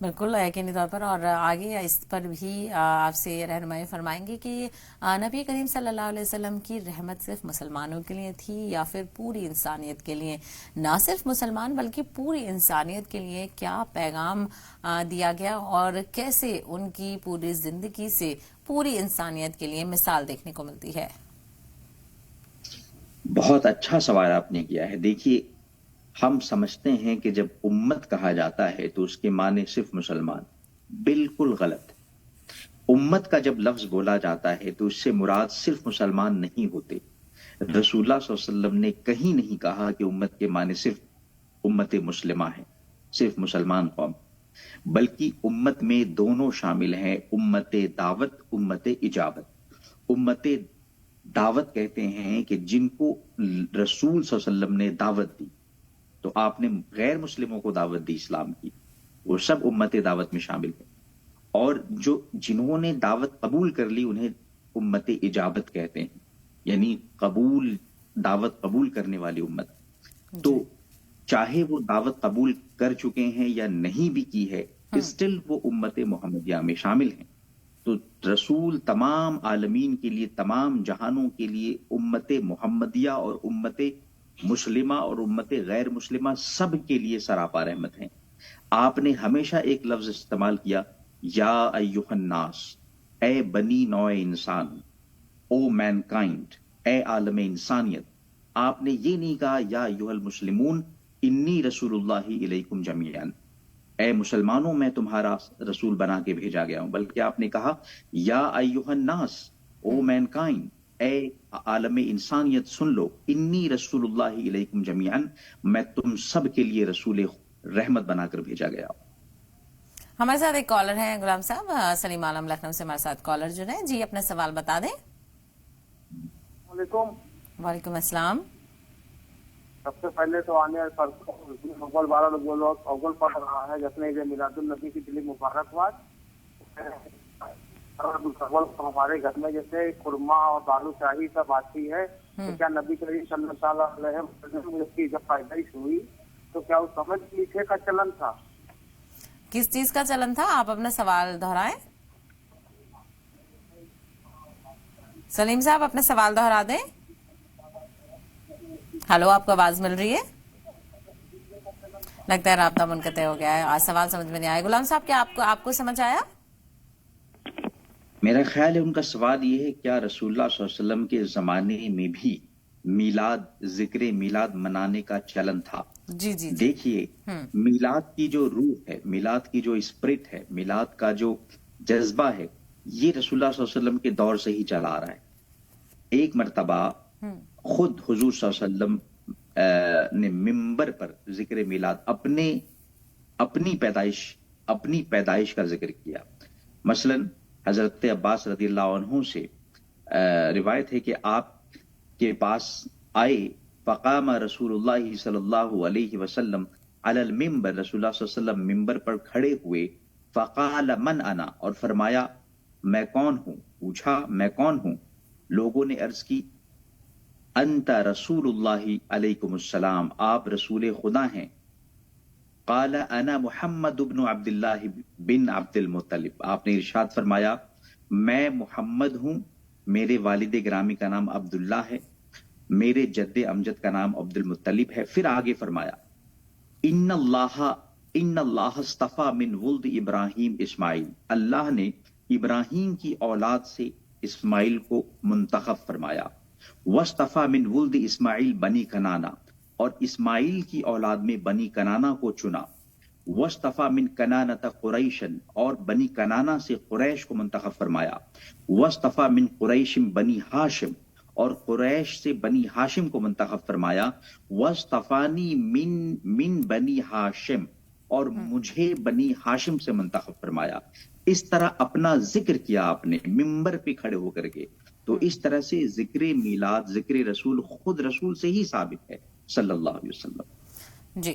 بالکل یقینی طور پر، اور آگے اس پر بھی آپ سے رہنمائی فرمائیں گے کہ نبی کریم صلی اللہ علیہ وسلم کی رحمت صرف مسلمانوں کے لیے تھی یا پھر پوری انسانیت کے لیے؟ نہ صرف مسلمان بلکہ پوری انسانیت کے لیے کیا پیغام دیا گیا اور کیسے ان کی پوری زندگی سے پوری انسانیت کے لیے مثال دیکھنے کو ملتی ہے؟ بہت اچھا سوال آپ نے کیا ہے. دیکھیے، ہم سمجھتے ہیں کہ جب امت کہا جاتا ہے تو اس کے معنی صرف مسلمان. بالکل غلط. امت کا جب لفظ بولا جاتا ہے تو اس سے مراد صرف مسلمان نہیں ہوتے. رسول اللہ صلی اللہ علیہ وسلم نے کہیں نہیں کہا کہ امت کے معنی صرف امت مسلمہ ہے، صرف مسلمان قوم، بلکہ امت میں دونوں شامل ہیں، امت دعوت، امت اجابت. امت دعوت کہتے ہیں کہ جن کو رسول صلی اللہ علیہ وسلم نے دعوت دی، تو آپ نے غیر مسلموں کو دعوت دی اسلام کی، وہ سب امت دعوت میں شامل ہیں. اور جنہوں نے دعوت قبول کر لی انہیں امت اجابت کہتے ہیں، یعنی دعوت قبول کرنے والی امت. تو چاہے وہ دعوت قبول کر چکے ہیں یا نہیں بھی کی ہے، اسٹل وہ امت محمدیہ میں شامل ہیں. تو رسول تمام عالمین کے لیے، تمام جہانوں کے لیے امت محمدیہ اور امت مسلمہ اور امت غیر مسلمہ سب کے لیے سراپا رحمت ہیں. آپ نے ہمیشہ ایک لفظ استعمال کیا، یا ایھا الناس، اے بنی نوع انسان، او مین کائنڈ، اے عالم انسانیت. آپ نے یہ نہیں کہا یا ایھا المسلمون انی رسول اللہ الیکم جمیعا، اے مسلمانوں میں تمہارا رسول بنا کے بھیجا گیا ہوں، بلکہ آپ نے کہا یا ایھا الناس، او مین کائنڈ، اے عالم انسانیت سن لو، انی رسول اللہ الیکم جمیعا، میں تم سب کے لیے رسول رحمت بنا کر بھیجا گیا ہوں. ہمارے ساتھ ایک کالر ہیں غلام صاحب، سلیم عالم لکھنؤ سے ہمارے ساتھ کالر جو ہیں. جی اپنا سوال بتا دیں. وعلیکم السلام. سب سے پہلے تو آنے اول 12 لوگ اول پڑھ رہا ہے جس نے میلاد النبی کی دلی مبارکباد. ہمارے گھر میں جیسے قورمہ اور بالو شاہی سب آتی ہے، تو کیا نبی کریم صلی اللہ علیہ وسلم کی جب پیدائش ہوئی تو کیا اس سمجھ میٹھے کا چلن تھا؟ کس چیز کا چلن تھا؟ آپ اپنا سوال دہرائیں. سلیم صاحب اپنا سوال دہرا دیں. ہلو، آپ کو آواز مل رہی ہے؟ لگتا ہے رابطہ منقطع ہو گیا ہے، آج سوال سمجھ میں نہیں آیا. غلام صاحب کیا آپ کو سمجھ آیا؟ میرا خیال ہے ان کا سوال یہ ہے، کیا رسول اللہ صلی اللہ علیہ وسلم کے زمانے میں بھی ذکر میلاد منانے کا چلن تھا؟ جی جی. دیکھیے، میلاد کی جو روح ہے، میلاد کی جو اسپرٹ ہے، میلاد کا جو جذبہ ہے، یہ رسول اللہ صلی اللہ علیہ وسلم کے دور سے ہی چلا آ رہا ہے. ایک مرتبہ خود حضور صلی اللہ علیہ وسلم نے ممبر پر ذکر میلاد اپنی پیدائش کا ذکر کیا. مثلا حضرت عباس رضی اللہ عنہ سے روایت ہے کہ آپ کے پاس آئے، فقام رسول اللہ صلی اللہ علیہ وسلم علی المنبر، رسول اللہ صلی اللہ علیہ وسلم ممبر پر کھڑے ہوئے، فقال من انا، اور فرمایا میں کون ہوں. پوچھا میں کون ہوں. لوگوں نے عرض کی انت رسول اللہ علیکم السلام، آپ رسول خدا ہیں. قال انا محمد بن عبد اللہ بن عبد المطلب، آپ نے ارشاد فرمایا میں محمد ہوں، میرے والد گرامی کا نام عبداللہ ہے، میرے جد امجد کا نام عبد المطلب ہے. پھر آگے فرمایا ان اللہ اصطفى من ولد ابراہیم اسماعیل، اللہ نے ابراہیم کی اولاد سے اسماعیل کو منتخب فرمایا. واصطفى من ولد اسماعیل بنی کنانا، اور اسماعیل کی اولاد میں بنی کنانا کو چنا. واصطفى من کنانۃ قریشا، اور بنی کنانا سے قریش کو منتخب فرمایا. واصطفى من قریش بنی ہاشم، اور قریش سے بنی ہاشم کو منتخب فرمایا. واصطفانی من بنی ہاشم، اور مجھے بنی ہاشم سے منتخب فرمایا. اس طرح اپنا ذکر کیا آپ نے ممبر پہ کھڑے ہو کر کے. تو اس طرح سے ذکر میلاد، ذکر رسول خود رسول سے ہی ثابت ہے صلی اللہ علیہ وسلم. جی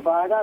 12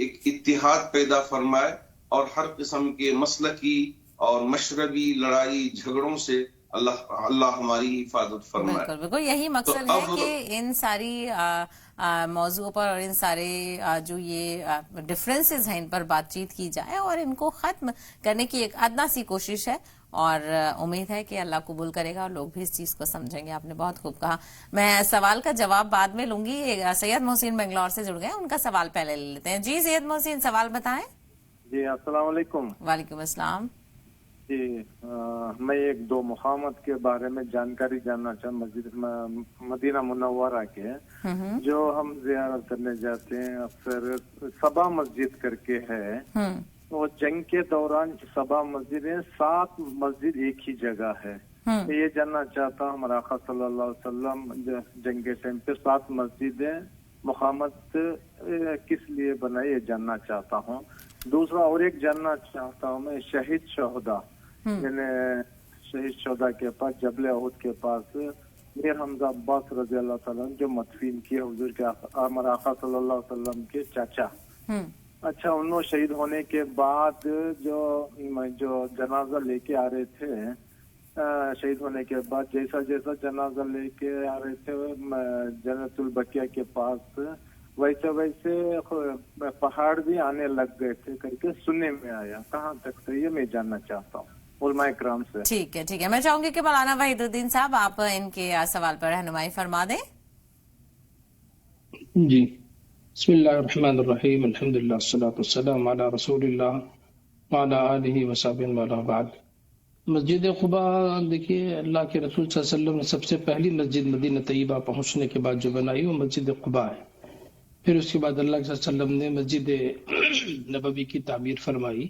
ایک اتحاد پیدا فرمائے اور ہر قسم کے مسلکی اور مشربی لڑائی جھگڑوں سے اللہ ہماری حفاظت فرمائے. بالکل بالکل یہی مقصد ہے کہ ان ساری موضوع پر اور ان سارے جو یہ ڈفرینسز ہیں ان پر بات چیت کی جائے اور ان کو ختم کرنے کی ایک ادنا سی کوشش ہے، اور امید ہے کہ اللہ قبول کرے گا اور لوگ بھی اس چیز کو سمجھیں گے. آپ نے بہت خوب کہا. میں سوال کا جواب بعد میں لوں گی. سید محسن بنگلور سے جڑ گئے، ان کا سوال پہلے لے لیتے ہیں. جی سید محسن، سوال بتائیں. جی السلام علیکم. وعلیکم السلام. جی میں ایک دو مقامات کے بارے میں جانکاری جاننا چاہتا ہوں. مسجد مدینہ منورہ کے جو ہم زیارت کرنے جاتے ہیں اکثر صبا مسجد کر کے ہے، وہ جنگ کے دوران صبا مسجد ہے، 7 مسجد ایک ہی جگہ ہے. میں یہ جاننا چاہتا ہوں ہمارا آقا صلی اللہ علیہ وسلم جنگ کے ٹائم پہ 7 مسجدیں مقامات کس لیے بنائی، یہ جاننا چاہتا ہوں. دوسرا اور ایک جاننا چاہتا ہوں میں شہید شہدا، یعنی شہید شہدا کے پاس جبل احد کے پاس میر حمزہ عباس رضی اللہ تعالیٰ جو مدفین کیے حضور کے ہمارا آقا صلی اللہ علیہ وسلم کے چاچا. اچھا، انہوں شہید ہونے کے بعد جو جنازہ لے کے آ رہے تھے، شہید ہونے کے بعد جیسا جیسا جنازہ لے کے آ رہے تھے جنت البقیہ کے پاس، ویسے ویسے پہاڑ بھی آنے لگ گئے تھے کر کے سننے میں آیا. کہاں تک صحیح ہے میں جاننا چاہتا ہوں علماء کرام سے. ٹھیک ہے. میں چاہوں گی کہ مولانا وحید الدین صاحب آپ ان کے سوال پر رہنمائی فرما دیں. جی بسم اللہ الرحمن الرحیم، الحمدللہ والصلاۃ والسلام علی رسول اللہ وعلی آلہ وصحبہ ومن بعد. مسجد قباء دیکھیے اللہ کے رسول صلی اللہ علیہ وسلم نے سب سے پہلی مسجد مدینہ طیبہ پہنچنے کے بعد جو بنائی وہ مسجد قباء ہے. پھر اس کے بعد اللہ کے صلی اللہ علیہ وسلم نے مسجد نبوی کی تعمیر فرمائی.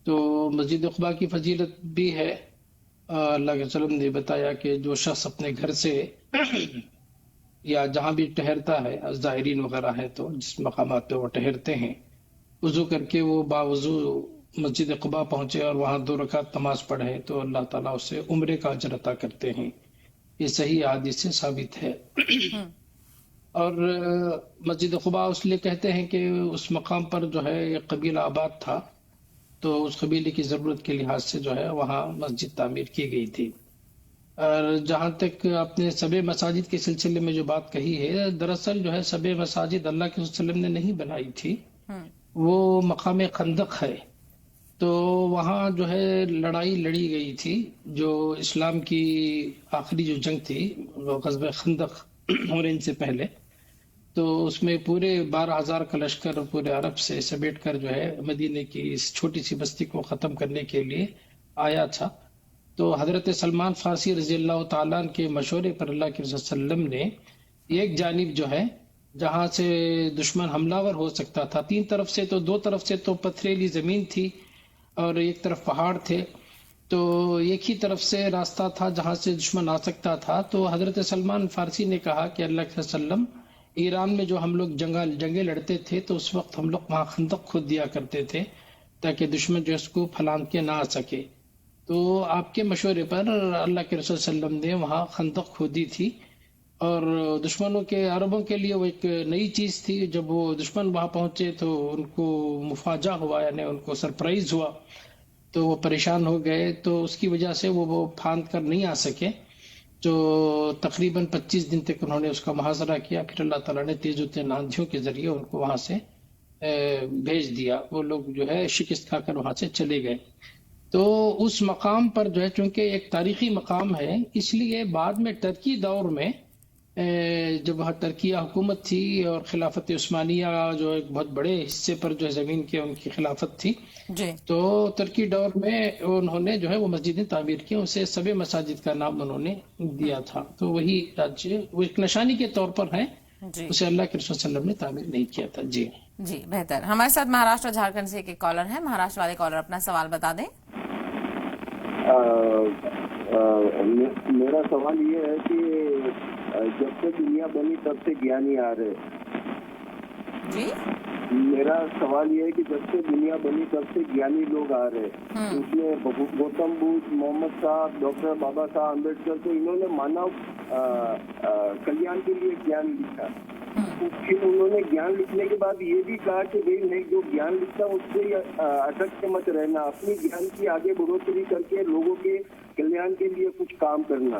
تو مسجد قباء کی فضیلت بھی ہے. اللہ کے وسلم نے بتایا کہ جو شخص اپنے گھر سے یا جہاں بھی ٹہرتا ہے، زائرین وغیرہ ہیں تو جس مقامات پہ وہ ٹہرتے ہیں، وضو کر کے وہ باوضو مسجد قباء پہنچے اور وہاں 2 رکعت نماز پڑھے تو اللہ تعالیٰ اسے عمرے کا اجر عطا کرتے ہیں. یہ صحیح حدیث سے ثابت ہے. اور مسجد قباء اس لیے کہتے ہیں کہ اس مقام پر جو ہے ایک قبیلہ آباد تھا، تو اس قبیلے کی ضرورت کے لحاظ سے جو ہے وہاں مسجد تعمیر کی گئی تھی. اور جہاں تک آپ نے سب مساجد کے سلسلے میں جو بات کہی ہے، دراصل جو ہے سب مساجد اللہ کے وسلم نے نہیں بنائی تھی، وہ مقام خندق ہے. تو وہاں جو ہے لڑائی لڑی گئی تھی، جو اسلام کی آخری جو جنگ تھی وہ غزوہ خندق ہونے سے پہلے. تو اس میں پورے 12,000 کا لشکر پورے عرب سے سمیٹ کر جو ہے مدینے کی اس چھوٹی سی بستی کو ختم کرنے کے لیے آیا تھا. تو حضرت سلمان فارسی رضی اللہ تعالیٰ کے مشورے پر اللہ کے رسول صلی اللہ علیہ وسلم نے ایک جانب جو ہے جہاں سے دشمن حملہ ور ہو سکتا تھا، 3 طرف سے، تو 2 طرف سے تو پتھریلی زمین تھی اور ایک طرف پہاڑ تھے، تو ایک ہی طرف سے راستہ تھا جہاں سے دشمن آ سکتا تھا. تو حضرت سلمان فارسی نے کہا کہ اللہ کے وسلم، ایران میں جو ہم لوگ جنگیں لڑتے تھے تو اس وقت ہم لوگ وہاں خندق کھود دیا کرتے تھے تاکہ دشمن جو اس کو پھلان کے نہ آ سکے. تو آپ کے مشورے پر اللہ کے رسول صلی اللہ علیہ وسلم نے وہاں خندق کھودی تھی، اور دشمنوں کے عربوں کے لیے وہ ایک نئی چیز تھی. جب وہ دشمن وہاں پہنچے تو ان کو مفاجہ ہوا، یعنی ان کو سرپرائز ہوا، تو وہ پریشان ہو گئے. تو اس کی وجہ سے وہ پھاند کر نہیں آ سکے. تو تقریباً 25 دن تک انہوں نے اس کا محاصرہ کیا. پھر اللہ تعالیٰ نے تیز و تیز آندھیوں کے ذریعے ان کو وہاں سے بھیج دیا. وہ لوگ جو ہے شکست کھا کر وہاں سے چلے گئے. تو اس مقام پر جو ہے چونکہ ایک تاریخی مقام ہے، اس لیے بعد میں ٹرکی دور میں جب وہاں ترکیہ حکومت تھی اور خلافت عثمانیہ جو ایک بہت بڑے حصے پر جو ہے زمین کی ان کی خلافت تھی جی، تو ترکی دور میں انہوں نے جو ہے وہ مسجدیں تعمیر کی، اسے سب مساجد کا نام انہوں نے دیا تھا. تو وہی وہ ایک نشانی کے طور پر ہے، اسے اللہ کے رسول صلی اللہ علیہ وسلم نے تعمیر نہیں کیا تھا. جی بہتر. ہمارے ساتھ مہاراشٹر جھارکھنڈ سے ایک کالر ہے. مہاراشٹر والے کالر اپنا سوال بتا دیں. میرا سوال یہ ہے کہ جب سے دنیا بنی تب سے گیانی آ رہے، جی میرا سوال یہ ہے کہ جب سے دنیا بنی تب سے گیانی لوگ آ رہے ہیں، اس میں گوتم بدھ، محمد صاحب، ڈاکٹر بابا صاحب امبیڈکر، تو انہوں نے مانو کلیان کے لیے گیان لکھا. پھر انہوں نے گیان لکھنے کے بعد یہ بھی کہا کہ بھائی نہیں، جو گیان لکھتا اس سے اٹک کے مت رہنا، اپنی گیان کی آگے بڑھوتری کر کے لوگوں کے کلیان کے لیے کچھ کام کرنا.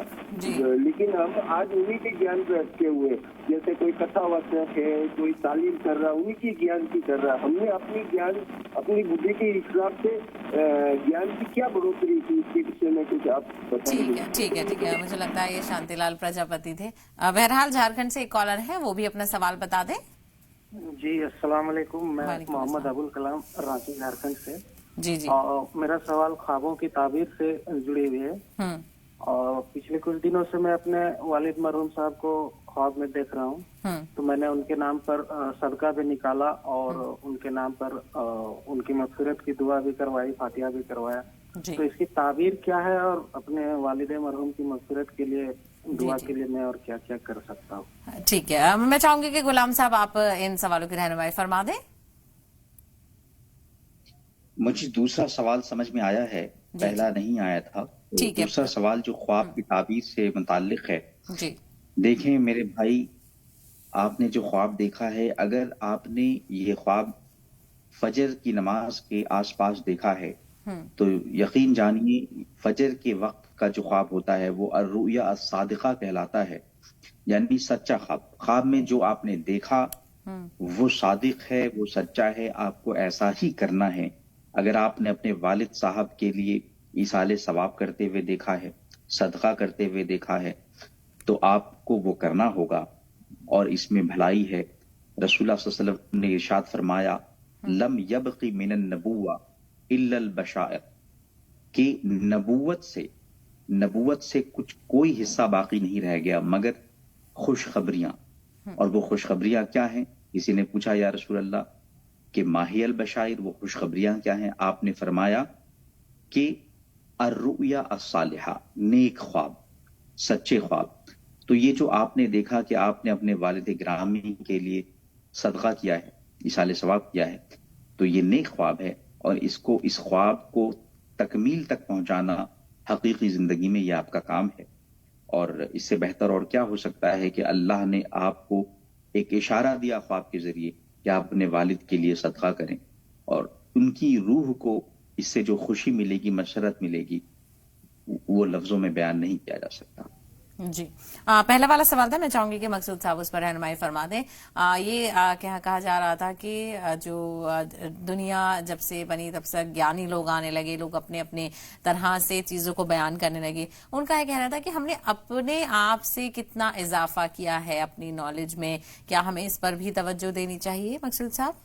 لیکن ہم آج انہی کے گیان پہ اٹکے ہوئے، جیسے کوئی کتھا واچک ہے، کوئی تعلیم کر رہا، انہی کی گیان کی کر رہا. ہم نے اپنی گیان، اپنی بدھی کے حساب سے گیان کی کیا بڑھوتری کی، اس کے وشے میں کچھ آپ بتائیں. ٹھیک ہے. مجھے لگتا ہے یہ شانتی لال پرجاپتی تھے. بہرحال جھارکھنڈ سے ایک کالر ہے، وہ بھی اپنا سوال بتا دیں. جی السلام علیکم، میں محمد ابوالکلام رانچی جھارکھنڈ سے. جی اور میرا سوال خوابوں کی تعبیر سے جڑی ہوئی ہے. اور پچھلے کچھ دنوں سے میں اپنے والد مرحوم صاحب کو خواب میں دیکھ رہا ہوں، تو میں نے ان کے نام پر صدقہ بھی نکالا اور ان کے نام پر ان کی مغفرت کی دعا بھی کروائی، فاتحہ بھی کروایا. تو اس کی تعبیر کیا ہے، اور اپنے والد مرحوم کی مغفرت کے لیے دعا کے لیے میں اور کیا کیا کر سکتا ہوں؟ ٹھیک ہے. میں چاہوں گی کہ غلام صاحب آپ ان سوالوں کی رہنمائی فرما دیں. مجھے دوسرا سوال سمجھ میں آیا ہے، پہلا نہیں آیا تھا. دوسرا سوال جو خواب کی تعبیر سے متعلق ہے، دیکھیں میرے بھائی، آپ نے جو خواب دیکھا ہے، اگر آپ نے یہ خواب فجر کی نماز کے آس پاس دیکھا ہے تو یقین جانیے فجر کے وقت کا جو خواب ہوتا ہے وہ الرؤیا الصادقہ کہلاتا ہے، یعنی سچا خواب. خواب میں جو آپ نے دیکھا وہ صادق ہے، وہ سچا ہے، آپ کو ایسا ہی کرنا ہے. اگر آپ نے اپنے والد صاحب کے لیے ایصال ثواب کرتے ہوئے دیکھا ہے، صدقہ کرتے ہوئے دیکھا ہے، تو آپ کو وہ کرنا ہوگا، اور اس میں بھلائی ہے. رسول اللہ صلی اللہ علیہ وسلم نے ارشاد فرمایا لم یبق من النبوہ الا البشائر، کہ نبوت سے کچھ کوئی حصہ باقی نہیں رہ گیا مگر خوشخبریاں. اور وہ خوشخبریاں کیا ہیں؟ کسی نے پوچھا یا رسول اللہ کہ ماہی البشائر، وہ خوشخبریاں کیا ہیں؟ آپ نے فرمایا کہ الرؤیا الصالحہ، نیک خواب، سچے خواب. تو یہ جو آپ نے دیکھا کہ آپ نے اپنے والد گرامی کے لیے صدقہ کیا ہے، ایصال ثواب کیا ہے، تو یہ نیک خواب ہے، اور اس خواب کو تکمیل تک پہنچانا حقیقی زندگی میں یہ آپ کا کام ہے. اور اس سے بہتر اور کیا ہو سکتا ہے کہ اللہ نے آپ کو ایک اشارہ دیا خواب کے ذریعے کہ آپ اپنے والد کے لیے صدقہ کریں، اور ان کی روح کو اس سے جو خوشی ملے گی، مسرت ملے گی، وہ لفظوں میں بیان نہیں کیا جا سکتا. جی پہلا والا سوال تھا، میں چاہوں گی کہ مقصود صاحب اس پر رہنمائی فرما دیں. یہ کہا جا رہا تھا کہ جو دنیا جب سے بنی تب سے گیانی لوگ آنے لگے، لوگ اپنے اپنے طرح سے چیزوں کو بیان کرنے لگے. ان کا یہ کہنا تھا کہ ہم نے اپنے آپ سے کتنا اضافہ کیا ہے اپنی نالج میں، کیا ہمیں اس پر بھی توجہ دینی چاہیے مقصود صاحب؟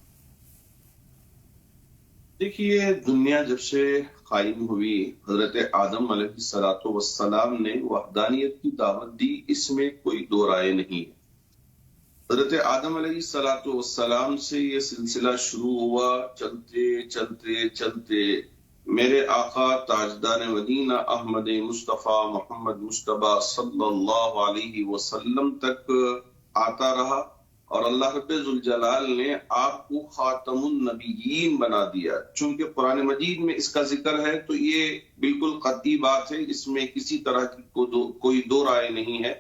دیکھیے، دنیا جب سے قائم ہوئی، حضرت آدم علیہ الصلوۃ والسلام نے وحدانیت کی دعوت دی، اس میں کوئی دو رائے نہیں ہے. حضرت آدم علیہ الصلوۃ والسلام سے یہ سلسلہ شروع ہوا، چلتے چلتے چلتے میرے آقا تاجدار مدینہ احمد مصطفیٰ محمد مصطفیٰ صلی اللہ علیہ وسلم تک آتا رہا، اور اللہ رب ذوالجلال نے آپ کو خاتم النبیین بنا دیا. چونکہ قرآن مجید میں اس کا ذکر ہے تو یہ بالکل قطعی بات ہے، اس میں کسی طرح کی کوئی دو رائے نہیں ہے.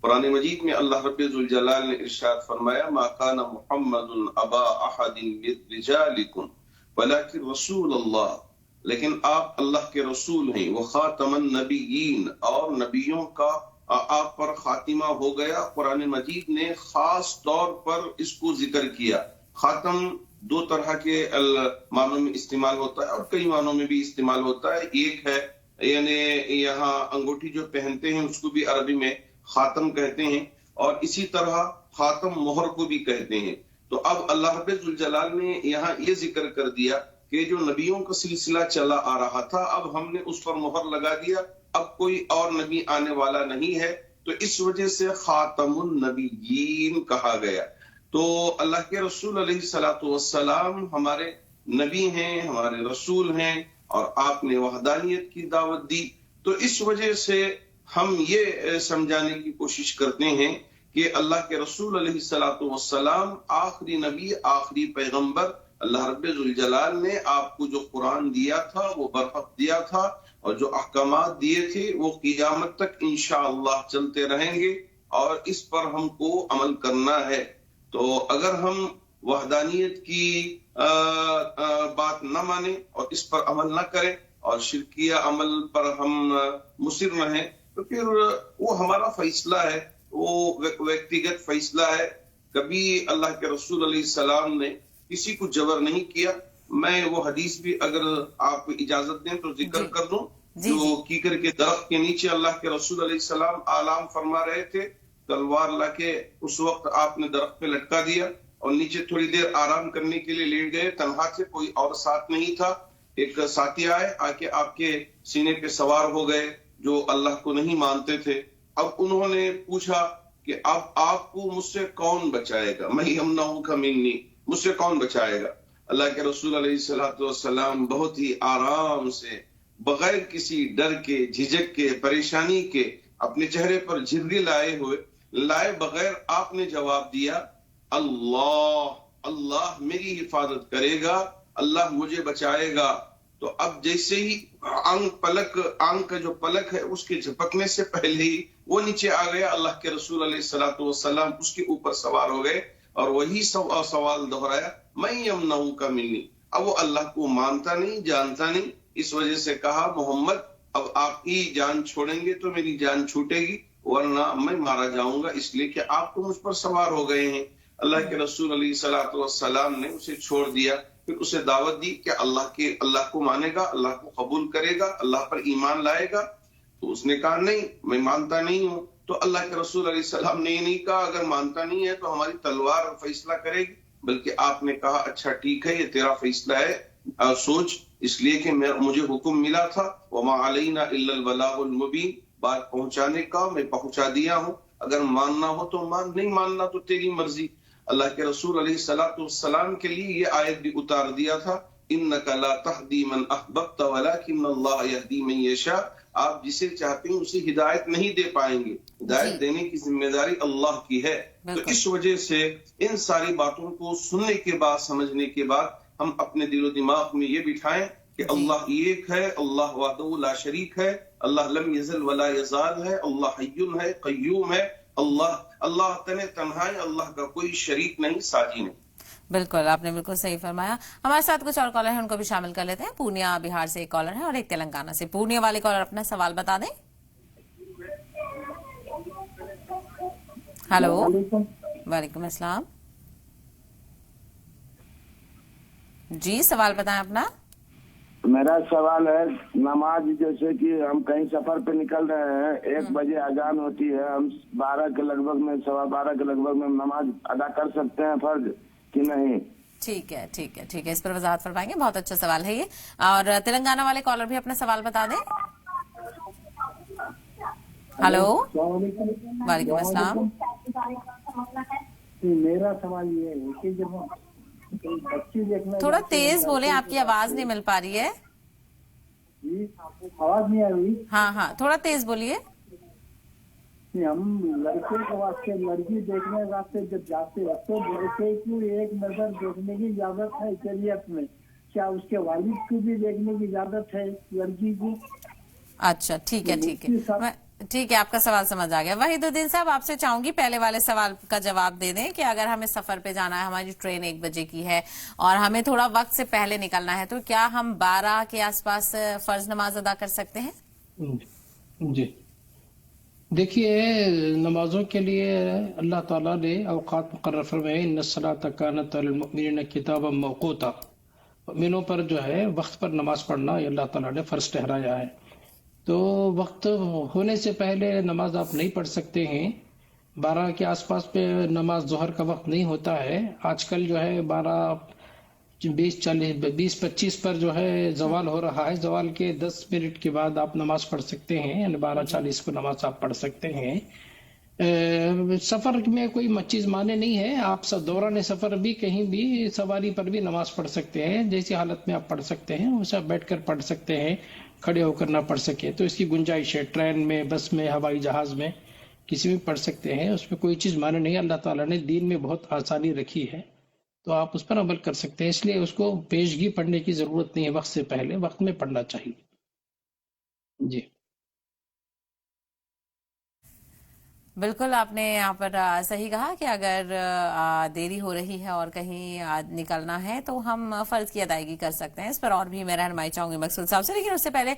قرآن مجید میں اللہ رب ذوالجلال نے ارشاد فرمایا ما کان محمد ابا احد من رجالکم ولکن رسول اللہ، لیکن آپ اللہ کے رسول ہیں، وہ خاتم النبیین، اور نبیوں کا آپ پر خاتمہ ہو گیا. قرآن مجید نے خاص طور پر اس کو ذکر کیا. خاتم دو طرح کے معنوں میں استعمال ہوتا ہے اور کئی معنوں میں بھی استعمال ہوتا ہے. ایک ہے یعنی یہاں انگوٹھی جو پہنتے ہیں اس کو بھی عربی میں خاتم کہتے ہیں، اور اسی طرح خاتم مہر کو بھی کہتے ہیں. تو اب اللہ رب ذوالجلال نے یہاں یہ ذکر کر دیا کہ جو نبیوں کا سلسلہ چلا آ رہا تھا، اب ہم نے اس پر مہر لگا دیا، اب کوئی اور نبی آنے والا نہیں ہے، تو اس وجہ سے خاتم النبیین کہا گیا. تو اللہ کے رسول علیہ الصلوۃ والسلام ہمارے نبی ہیں، ہمارے رسول ہیں، اور آپ نے وحدانیت کی دعوت دی. تو اس وجہ سے ہم یہ سمجھانے کی کوشش کرتے ہیں کہ اللہ کے رسول علیہ الصلوۃ والسلام آخری نبی، آخری پیغمبر، اللہ رب ذوالجلال نے آپ کو جو قرآن دیا تھا وہ برحق دیا تھا، اور جو احکامات دیے تھے وہ قیامت تک انشاءاللہ چلتے رہیں گے، اور اس پر ہم کو عمل کرنا ہے۔ تو اگر ہم وحدانیت کی بات نہ مانیں اور اس پر عمل نہ کریں اور شرکیہ عمل پر ہم مصر رہیں، تو پھر وہ ہمارا فیصلہ ہے، وہ ویکتیگت فیصلہ ہے۔ کبھی اللہ کے رسول علیہ السلام نے کسی کو جبر نہیں کیا۔ میں وہ حدیث بھی اگر آپ اجازت دیں تو ذکر کر دوں، جو کیکر کے درخت کے نیچے اللہ کے رسول علیہ السلام آلام فرما رہے تھے، تلوار لا کے اس وقت آپ نے درخت پہ لٹکا دیا اور نیچے تھوڑی دیر آرام کرنے کے لیے لیٹ گئے، تنہا تھے، کوئی اور ساتھ نہیں تھا۔ ایک ساتھی آئے، آ کے آپ کے سینے پہ سوار ہو گئے، جو اللہ کو نہیں مانتے تھے۔ اب انہوں نے پوچھا کہ اب آپ کو مجھ سے کون بچائے گا، میں یمنعک منی، مجھ سے کون بچائے گا؟ اللہ کے رسول علیہ الصلوۃ والسلام بہت ہی آرام سے، بغیر کسی ڈر کے، جھجک کے، پریشانی کے، اپنے چہرے پر جھرری لائے بغیر آپ نے جواب دیا، اللہ اللہ میری حفاظت کرے گا، اللہ مجھے بچائے گا۔ تو اب جیسے ہی آنکھ کا جو پلک ہے اس کے جھپکنے سے پہلے ہی وہ نیچے آ گیا، اللہ کے رسول علیہ الصلوۃ والسلام اس کے اوپر سوار ہو گئے اور وہی سوال دہرایا، میں یمنعک منی۔ اب وہ اللہ کو مانتا نہیں، جانتا نہیں، اس وجہ سے کہا، محمد اب آپ کی جان چھوڑیں گے تو میری جان چھوٹے گی، ورنہ میں مارا جاؤں گا، اس لیے کہ آپ تو مجھ پر سوار ہو گئے ہیں۔ اللہ کے رسول علیہ الصلوۃ والسلام نے اسے چھوڑ دیا، پھر اسے دعوت دی کہ اللہ کو مانے گا، اللہ کو قبول کرے گا، اللہ پر ایمان لائے گا۔ تو اس نے کہا نہیں، میں مانتا نہیں ہوں۔ تو اللہ کے رسول علیہ السلام نے یہ نہیں کہا اگر مانتا نہیں ہے تو ہماری تلوار فیصلہ کرے گی، بلکہ آپ نے کہا اچھا ٹھیک ہے، یہ تیرا فیصلہ ہے، سوچ، اس لیے کہ مجھے حکم ملا تھا، وما علینا الا البلاغ المبین، بات پہنچانے کا، میں پہنچا دیا ہوں، اگر ماننا ہو تو مان، نہیں ماننا تو تیری مرضی۔ اللہ کے رسول علیہ الصلوۃ والسلام کے لیے یہ آیت بھی اتار دیا تھا، انک لا تہدی من احببت ولکن اللہ یہدی من یشاء، آپ جسے چاہتے ہیں اسے ہدایت نہیں دے پائیں گے، ہدایت دینے کی ذمہ داری اللہ کی ہے۔ تو اس وجہ سے ان ساری باتوں کو سننے کے بعد، سمجھنے کے بعد، ہم اپنے دل و دماغ میں یہ بٹھائیں کہ اللہ ایک ہے، اللہ وحدہ لا شریک ہے، اللہ لم یزل ولا یزال ہے، اللہ حی ہے، قیوم ہے، اللہ تنہا ہے، اللہ کا کوئی شریک نہیں، ساجی نہیں۔ بالکل، آپ نے بالکل صحیح فرمایا۔ ہمارے ساتھ کچھ اور کالر ہیں، ان کو بھی شامل کر لیتے ہیں۔ پورنیا بہار سے ایک کالر ہے اور ایک تلنگانہ سے۔ پورنیا والے کالر اپنا سوال بتا دیں۔ ہلو، وعلیکم السلام، جی سوال بتائیں اپنا۔ میرا سوال ہے، نماز جیسے کہ ہم کہیں سفر پہ نکل رہے ہیں، 1 بجے اذان ہوتی ہے، ہم 12 کے لگ بھگ میں، 12:15 کے لگ بھگ میں نماز ادا کر سکتے ہیں فرض کہ نہیں؟ ٹھیک ہے ٹھیک ہے ٹھیک ہے، اس پر وضاحت فرمائیں گے، بہت اچھا سوال ہے یہ۔ اور تلنگانہ والے کالر بھی اپنا سوال بتا دیں۔ ہلو، وعلیکم السلام۔ میرا سوال یہ ہے کہ جب بچی دیکھنا، تھوڑا تیز بولیں، آپ کی آواز نہیں مل پا رہی ہے۔ جی آواز نہیں آ رہی؟ ہاں تھوڑا تیز بولیے۔ ہم لڑکے کے واسطے، لڑکی دیکھنے کے واسطے جب جاتے ہیں تو لڑکے کو ایک نظر دیکھنے کی اجازت ہے شریعت میں، کیا اس کے والد کو بھی دیکھنے کی اجازت ہے لڑکی کی؟ اچھا ٹھیک ہے ٹھیک ہے، آپ کا سوال سمجھ آ گیا۔ وحید الدین صاحب، آپ سے چاہوں گی پہلے والے سوال کا جواب دے دیں کہ اگر ہمیں سفر پہ جانا ہے، ہماری ٹرین 1 بجے کی ہے اور ہمیں تھوڑا وقت سے پہلے نکلنا ہے، تو کیا ہم 12 کے آس پاس فرض نماز ادا کر سکتے ہیں؟ جی دیکھیے، نمازوں کے لیے اللہ تعالیٰ نے اوقات مقرر فرمائے، ان الصلاۃ کانت علی المؤمنین کتابا موقوتا، مومنوں پر جو ہے وقت پر نماز پڑھنا یہ اللہ تعالیٰ نے فرض ٹھہرایا ہے۔ تو وقت ہونے سے پہلے نماز آپ نہیں پڑھ سکتے ہیں۔ 12 کے آس پاس پہ نماز ظہر کا وقت نہیں ہوتا ہے، آج کل جو ہے 20:25 پر جو ہے زوال ہو رہا ہے، زوال کے 10 منٹ کے بعد آپ نماز پڑھ سکتے ہیں، یعنی 12:40 کو نماز آپ پڑھ سکتے ہیں۔ سفر میں کوئی چیز مانے نہیں ہے، آپ دوران سفر بھی کہیں بھی سواری پر بھی نماز پڑھ سکتے ہیں، جیسی حالت میں آپ پڑھ سکتے ہیں اسے بیٹھ کر پڑھ سکتے ہیں، کھڑے ہو کر نہ پڑھ سکے تو اس کی گنجائش ہے، ٹرین میں، بس میں، ہوائی جہاز میں، کسی بھی پڑھ سکتے ہیں، اس میں کوئی چیز مانے نہیں. اللہ تعالیٰ نے دین میں بہت آسانی رکھی ہے، تو آپ اس پر عمل کر سکتے ہیں. اس لیے اس کو پیشگی پڑھنے کی ضرورت نہیں ہے، وقت سے پہلے وقت میں پڑھنا چاہیے. جی بالکل آپ نے یہاں پر صحیح کہا کہ اگر دیری ہو رہی ہے اور کہیں نکلنا ہے تو ہم فرض کی ادائیگی کر سکتے ہیں. اس پر اور بھی میں رہنمائی چاہوں گی مقصود صاحب سے، لیکن اس سے پہلے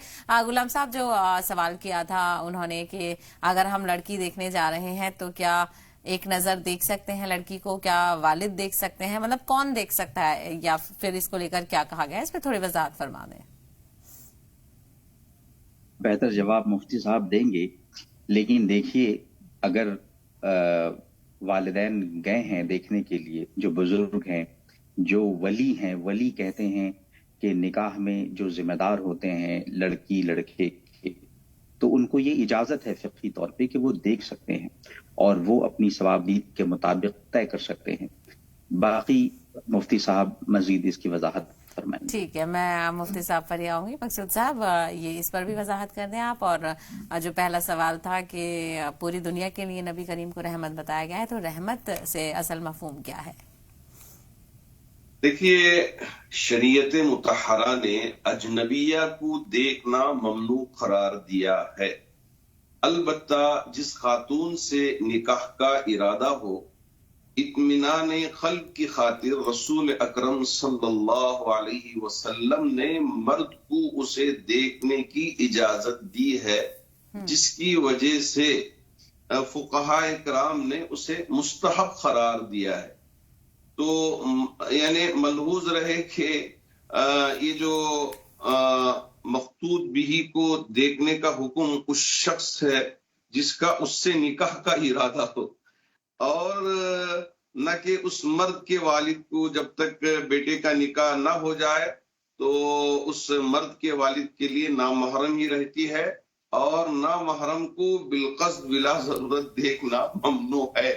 غلام صاحب جو سوال کیا تھا انہوں نے کہ اگر ہم لڑکی دیکھنے جا رہے ہیں تو کیا ایک نظر دیکھ سکتے ہیں لڑکی کو، کیا والد دیکھ سکتے ہیں، مطلب کون دیکھ سکتا ہے، یا پھر اس کو لے کر کیا کہا گیا، اس پہ تھوڑی وضاحت فرما دیں. بہتر جواب مفتی صاحب دیں گے، لیکن دیکھیے اگر والدین گئے ہیں دیکھنے کے لیے، جو بزرگ ہیں، جو ولی ہیں، ولی کہتے ہیں کہ نکاح میں جو ذمہ دار ہوتے ہیں لڑکی لڑکے کے، تو ان کو یہ اجازت ہے فقہی طور پہ کہ وہ دیکھ سکتے ہیں اور وہ اپنی ثوابدید کے مطابق طے کر سکتے ہیں. باقی مفتی صاحب مزید اس کی وضاحت فرمائیں. ٹھیک ہے، میں مفتی صاحب پر ہی آؤں گی. مقصود صاحب یہ اس پر بھی وضاحت کر دیں آپ. اور جو پہلا سوال تھا کہ پوری دنیا کے لیے نبی کریم کو رحمت بتایا گیا ہے، تو رحمت سے اصل مفہوم کیا ہے؟ دیکھیے، شریعت مطہرہ نے اجنبیہ کو دیکھنا ممنوع قرار دیا ہے. البتہ جس خاتون سے نکاح کا ارادہ ہو، اطمینان قلب کی خاطر رسول اکرم صلی اللہ علیہ وسلم نے مرد کو اسے دیکھنے کی اجازت دی ہے، جس کی وجہ سے فقہاء کرام نے اسے مستحب قرار دیا ہے. تو یعنی ملحوظ رہے کہ یہ جو مخطوط بھی کو دیکھنے کا حکم اس شخص ہے جس کا اس سے نکاح کا ارادہ ہو، اور نہ کہ اس مرد کے والد کو جب تک بیٹے کا نکاح نہ ہو جائے تو اس مرد کے والد کے لیے نامحرم ہی رہتی ہے، اور نامحرم کو بالقصد بلا ضرورت دیکھنا ممنوع ہے.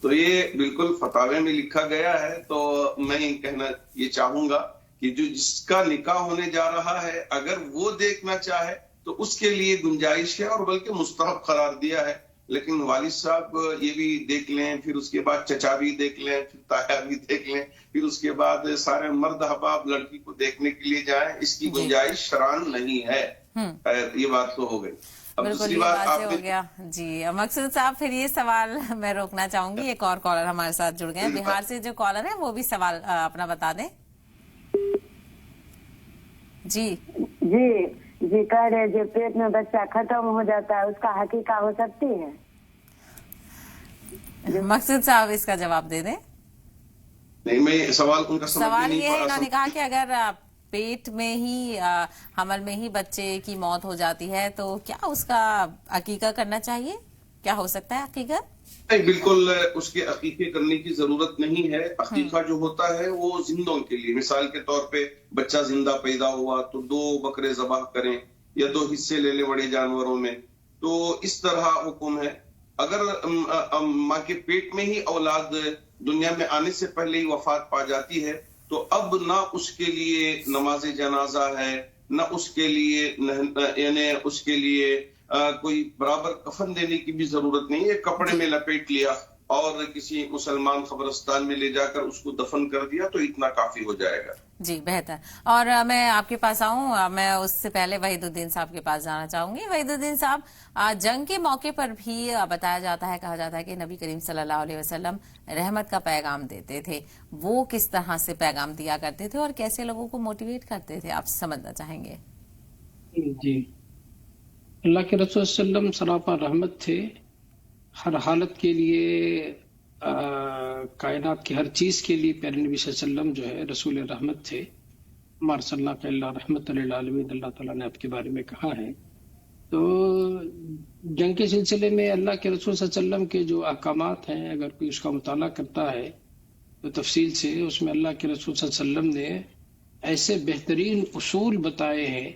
تو یہ بالکل فتاوی میں لکھا گیا ہے. تو میں کہنا یہ چاہوں گا کہ جو جس کا نکاح ہونے جا رہا ہے اگر وہ دیکھنا چاہے تو اس کے لیے گنجائش ہے، اور بلکہ مستحب قرار دیا ہے. لیکن والد صاحب یہ بھی دیکھ لیں، پھر اس کے بعد چچا بھی دیکھ لیں، پھر تایا بھی دیکھ لیں، پھر اس کے بعد سارے مرد احباب لڑکی کو دیکھنے کے لیے جائیں، اس کی گنجائش شرعاً نہیں ہے. یہ بات تو ہو گئی. بالکل یہ واضح ہو گیا. جی مقصود صاحب، پھر یہ سوال میں روکنا چاہوں گی. ایک اور کالر ہمارے ساتھ جڑ گئے ہیں بہار سے. جو کالر ہے وہ بھی سوال اپنا بتا دیں. جی جی کہہ رہے جو پیٹ میں بچہ ختم ہو جاتا ہے اس کا حقیقہ ہو سکتی ہے؟ مقصود صاحب اس کا جواب دے دیں. نہیں، میں سوال ان کا سوال یہ ہے، انہوں نے کہا کہ اگر پیٹ میں ہی حمل میں ہی بچے کی موت ہو جاتی ہے تو کیا اس کا عقیقہ کرنا چاہیے؟ کیا ہو سکتا ہے عقیقہ؟ نہیں، بالکل اس کے عقیقے کرنے کی ضرورت نہیں ہے. عقیقہ جو ہوتا ہے وہ زندوں کے لیے، مثال کے طور پہ بچہ زندہ پیدا ہوا تو 2 بکرے ذبح کریں یا 2 حصے لے لیں بڑے جانوروں میں. تو اس طرح حکم ہے. اگر ماں کے پیٹ میں ہی اولاد دنیا میں آنے سے پہلے ہی وفات پا جاتی ہے تو اب نہ اس کے لیے نماز جنازہ ہے، نہ اس کے لیے یعنی اس کے لیے کوئی برابر کفن دینے کی بھی ضرورت نہیں ہے. کپڑے میں لپیٹ لیا اور کسی مسلمان قبرستان میں لے جا کر اس کو دفن کر دیا تو اتنا کافی ہو جائے گا. جی بہتر. اور میں آپ کے پاس آؤں، میں اس سے پہلے وحید الدین صاحب کے پاس جانا چاہوں گی. وحید الدین صاحب، جنگ کے موقع پر بھی بتایا جاتا ہے، کہا جاتا ہے کہ نبی کریم صلی اللہ علیہ وسلم رحمت کا پیغام دیتے تھے. وہ کس طرح سے پیغام دیا کرتے تھے اور کیسے لوگوں کو موٹیویٹ کرتے تھے، آپ سمجھنا چاہیں گے؟ جی، اللہ کے رسول صلی اللہ علیہ وسلم سراپا رحمت تھے. ہر حالت کے لیے، کائنات کی ہر چیز کے لیے پیارے نبی صلی اللہ علیہ وسلم جو ہے رسول رحمت تھے. مارسلک اللہ رحمت للعالمین، اللہ تعالیٰ نے آپ کے بارے میں کہا ہے. تو جنگ کے سلسلے میں اللہ کے رسول صلی اللہ علیہ وسلم کے جو احکامات ہیں، اگر کوئی اس کا مطالعہ کرتا ہے تو تفصیل سے اس میں اللہ کے رسول صلی اللہ علیہ وسلم نے ایسے بہترین اصول بتائے ہیں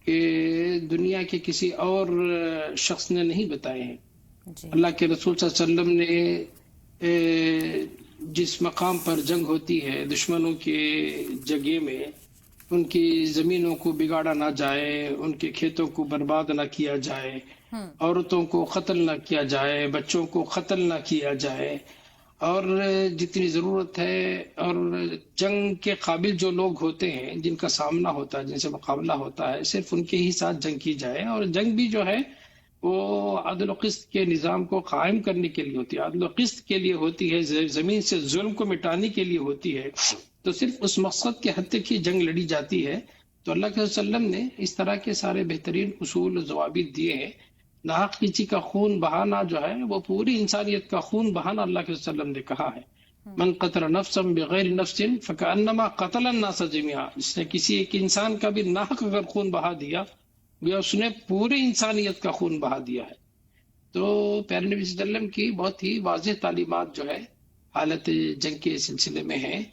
کہ دنیا کے کسی اور شخص نے نہیں بتائے ہیں. اللہ کے رسول صلی اللہ علیہ وسلم نے جس مقام پر جنگ ہوتی ہے دشمنوں کے جگہ میں، ان کی زمینوں کو بگاڑا نہ جائے، ان کے کھیتوں کو برباد نہ کیا جائے، عورتوں کو قتل نہ کیا جائے، بچوں کو قتل نہ کیا جائے، اور جتنی ضرورت ہے اور جنگ کے قابل جو لوگ ہوتے ہیں جن کا سامنا ہوتا ہے، جن سے مقابلہ ہوتا ہے، صرف ان کے ہی ساتھ جنگ کی جائے. اور جنگ بھی جو ہے وہ عدل و قسط کے نظام کو قائم کرنے کے لیے ہوتی ہے، عدل و قسط کے لیے ہوتی ہے، زمین سے ظلم کو مٹانے کے لیے ہوتی ہے. تو صرف اس مقصد کے حد تک ہی جنگ لڑی جاتی ہے. تو اللہ کے وسلم نے اس طرح کے سارے بہترین اصول و ضوابط دیے ہیں. ناحق کسی کا خون بہانا جو ہے وہ پوری انسانیت کا خون بہانا اللہ کے وسلم نے کہا ہے. من قتل نفسا بغیر نفس فکأنما قتل الناس جميعا. جس نے کسی ایک انسان کا بھی ناحق اگر خون بہا دیا گیا، اس نے پوری انسانیت کا خون بہا دیا ہے. تو پیارے نبی صلی اللہ علیہ وسلم کی بہت ہی واضح تعلیمات جو ہے حالت جنگ کے سلسلے میں ہیں.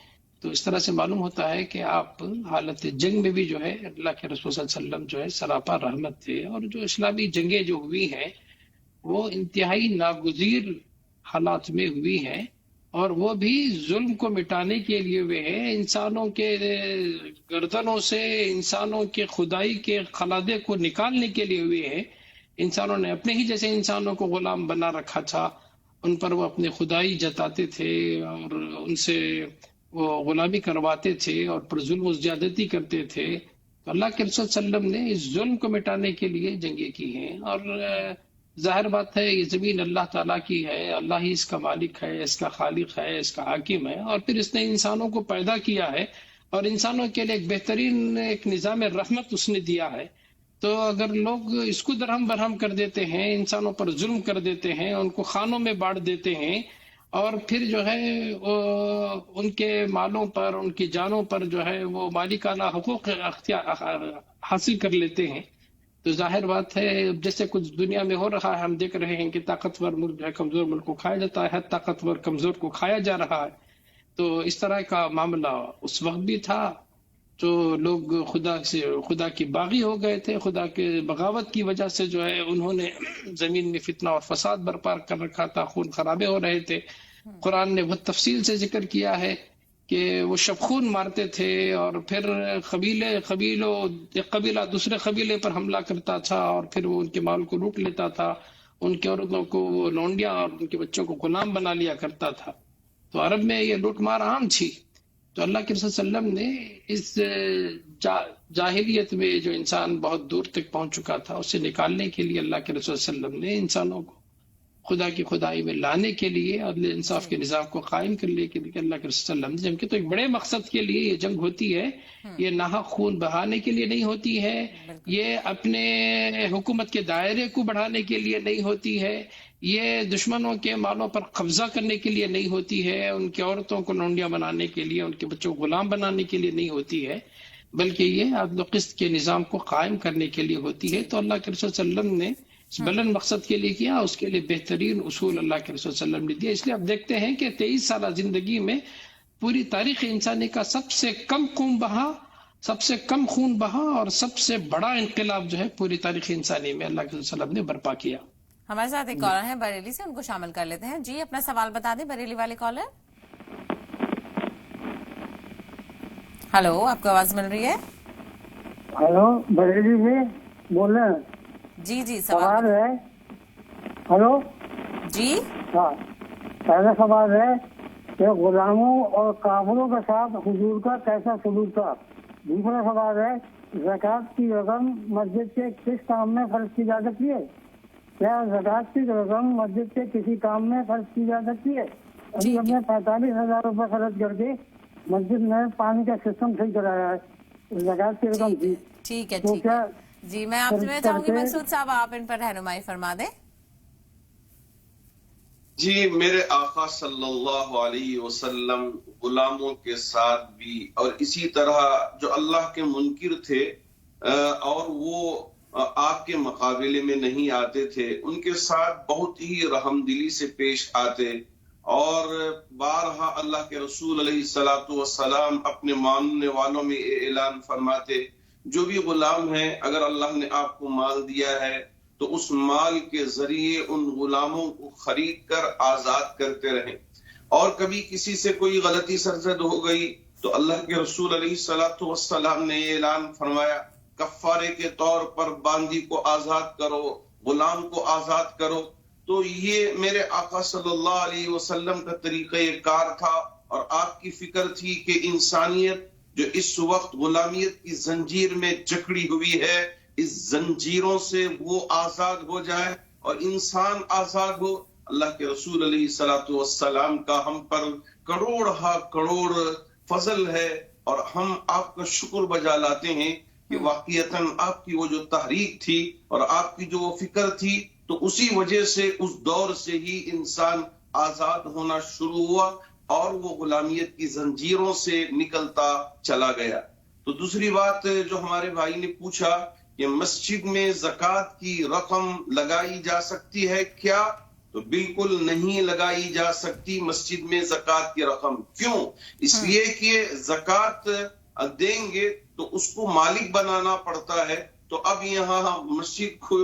تو اس طرح سے معلوم ہوتا ہے کہ آپ حالت جنگ میں بھی جو ہے اللہ کے رسول صلی اللہ علیہ وسلم جو ہے سراپا رحمت تھے. اور جو اسلامی جنگیں جو ہوئی ہیں وہ انتہائی ناگزیر حالات میں ہوئی ہیں، اور وہ بھی ظلم کو مٹانے کے لیے ہوئے ہیں. انسانوں کے گردنوں سے انسانوں کے خدائی کے خلادے کو نکالنے کے لیے ہوئے ہیں. انسانوں نے اپنے ہی جیسے انسانوں کو غلام بنا رکھا تھا، ان پر وہ اپنے خدائی جتاتے تھے اور ان سے وہ غلامی کرواتے تھے اور پر ظلم و زیادتی کرتے تھے. تو اللہ کے رسول صلی اللہ علیہ وسلم نے اس ظلم کو مٹانے کے لیے جنگیں کی ہیں. اور ظاہر بات ہے یہ زمین اللہ تعالیٰ کی ہے، اللہ ہی اس کا مالک ہے، اس کا خالق ہے، اس کا حاکم ہے، اور پھر اس نے انسانوں کو پیدا کیا ہے اور انسانوں کے لیے ایک بہترین ایک نظام رحمت اس نے دیا ہے. تو اگر لوگ اس کو درہم برہم کر دیتے ہیں، انسانوں پر ظلم کر دیتے ہیں، ان کو خانوں میں بانٹ دیتے ہیں، اور پھر جو ہے ان کے مالوں پر، ان کی جانوں پر جو ہے وہ مالکانہ حقوق حاصل کر لیتے ہیں، تو ظاہر بات ہے جیسے کچھ دنیا میں ہو رہا ہے. ہم دیکھ رہے ہیں کہ طاقتور ملک جو ہے کمزور ملک کو کھایا جاتا ہے، طاقتور کمزور کو کھایا جا رہا ہے. تو اس طرح کا معاملہ اس وقت بھی تھا. تو لوگ خدا کی باغی ہو گئے تھے، خدا کے بغاوت کی وجہ سے جو ہے انہوں نے زمین میں فتنہ اور فساد برپا کر رکھا تھا، خون خرابے ہو رہے تھے. قرآن نے بہت تفصیل سے ذکر کیا ہے کہ وہ شب خون مارتے تھے، اور پھر ایک قبیلہ دوسرے قبیلے پر حملہ کرتا تھا، اور پھر وہ ان کے مال کو لوٹ لیتا تھا، ان کی عورتوں کو وہ لونڈیاں اور ان کے بچوں کو غلام بنا لیا کرتا تھا. تو عرب میں یہ لوٹ مار عام تھی. تو اللہ کے رسول صلی اللہ علیہ وسلم نے اس جاہلیت میں جو انسان بہت دور تک پہنچ چکا تھا اسے نکالنے کے لیے اللہ کے رسول صلی اللہ علیہ وسلم نے انسانوں کو خدا کی خدائی میں لانے کے لیے، عدل انصاف کے نظام کو قائم کرنے کے لیے اللہ کے رسول صلی اللہ علیہ وسلم نے تو ایک بڑے مقصد کے لیے یہ جنگ ہوتی ہے. یہ ناحق خون بہانے کے لیے نہیں ہوتی ہے، یہ اپنے حکومت کے دائرے کو بڑھانے کے لیے نہیں ہوتی ہے، یہ دشمنوں کے مالوں پر قبضہ کرنے کے لیے نہیں ہوتی ہے، ان کی عورتوں کو لونڈیاں بنانے کے لیے، ان کے بچوں کو غلام بنانے کے لیے نہیں ہوتی ہے، بلکہ یہ عدل و قسط کے نظام کو قائم کرنے کے لیے ہوتی ہے. تو اللہ کے رسول صلی اللہ علیہ وسلم نے اس بلند مقصد کے لیے کیا، اس کے لیے بہترین اصول اللہ کے رسول صلی اللہ علیہ وسلم نے دیا. اس لیے اب دیکھتے ہیں کہ 23 سالہ زندگی میں پوری تاریخ انسانی کا سب سے کم خون بہا اور سب سے بڑا انقلاب جو ہے پوری تاریخ انسانی میں اللہ کے رسول صلی اللہ علیہ وسلم نے برپا کیا. ہمارے ساتھ ایک کالر ہے بریلی سے، ان کو شامل کر لیتے ہیں. جی اپنا سوال بتا دیں بریلی والے کالر. ہلو، آپ کو آواز مل رہی ہے؟ ہلو، بریلی سے بول رہے ہیں؟ جی سوال ہے. ہلو جی ہاں، پہلا سوال ہے کہ غلاموں اور کافروں کے ساتھ حضور کا کیسا سلوک تھا. دوسرا سوال ہے زکوٰۃ کی رقم مسجد کے کس کام میں خرچ کی جا سکتی ہے؟ کیا زکوٰۃ کی رقم مسجد کے کسی کام میں خرچ کی جا سکتی ہے؟ ابھی ہم نے 45,000 روپے خرچ کر کے مسجد میں پانی کا سسٹم صحیح کرایا ہے، زکوٰۃ کی رقم تھی. ٹھیک ہے جی میں آپ سے چاہوں گی مسعود صاحب آپ ان پر رہنمائی فرما دیں. جی میرے آقا صلی اللہ علیہ وسلم غلاموں کے ساتھ بھی اور اسی طرح جو اللہ کے منکر تھے اور وہ آپ کے مقابلے میں نہیں آتے تھے، ان کے ساتھ بہت ہی رحم دلی سے پیش آتے، اور بارہا اللہ کے رسول علیہ الصلوۃ والسلام اپنے ماننے والوں میں اعلان فرماتے جو بھی غلام ہیں اگر اللہ نے آپ کو مال دیا ہے تو اس مال کے ذریعے ان غلاموں کو خرید کر آزاد کرتے رہیں، اور کبھی کسی سے کوئی غلطی سرزد ہو گئی تو اللہ کے رسول علیہ الصلوۃ والسلام نے یہ اعلان فرمایا کفارے کے طور پر باندی کو آزاد کرو، غلام کو آزاد کرو. تو یہ میرے آقا صلی اللہ علیہ وسلم کا طریقہ کار تھا اور آپ کی فکر تھی کہ انسانیت جو اس وقت غلامیت کی زنجیر میں جکڑی ہوئی ہے، اس زنجیروں سے وہ آزاد ہو جائے اور انسان آزاد ہو. اللہ کے رسول علیہ الصلوۃ والسلام کا ہم پر کروڑ فضل ہے اور ہم آپ کا شکر بجا لاتے ہیں کہ واقعتاً آپ کی وہ جو تحریک تھی اور آپ کی جو وہ فکر تھی، تو اسی وجہ سے اس دور سے ہی انسان آزاد ہونا شروع ہوا اور وہ غلامیت کی زنجیروں سے نکلتا چلا گیا. تو دوسری بات جو ہمارے بھائی نے پوچھا کہ مسجد میں زکوٰۃ کی رقم لگائی جا سکتی ہے کیا؟ تو بالکل نہیں لگائی جا سکتی مسجد میں زکوٰۃ کی رقم. کیوں؟ اس لیے کہ زکوٰۃ دیں گے تو اس کو مالک بنانا پڑتا ہے. تو اب یہاں مسجد کو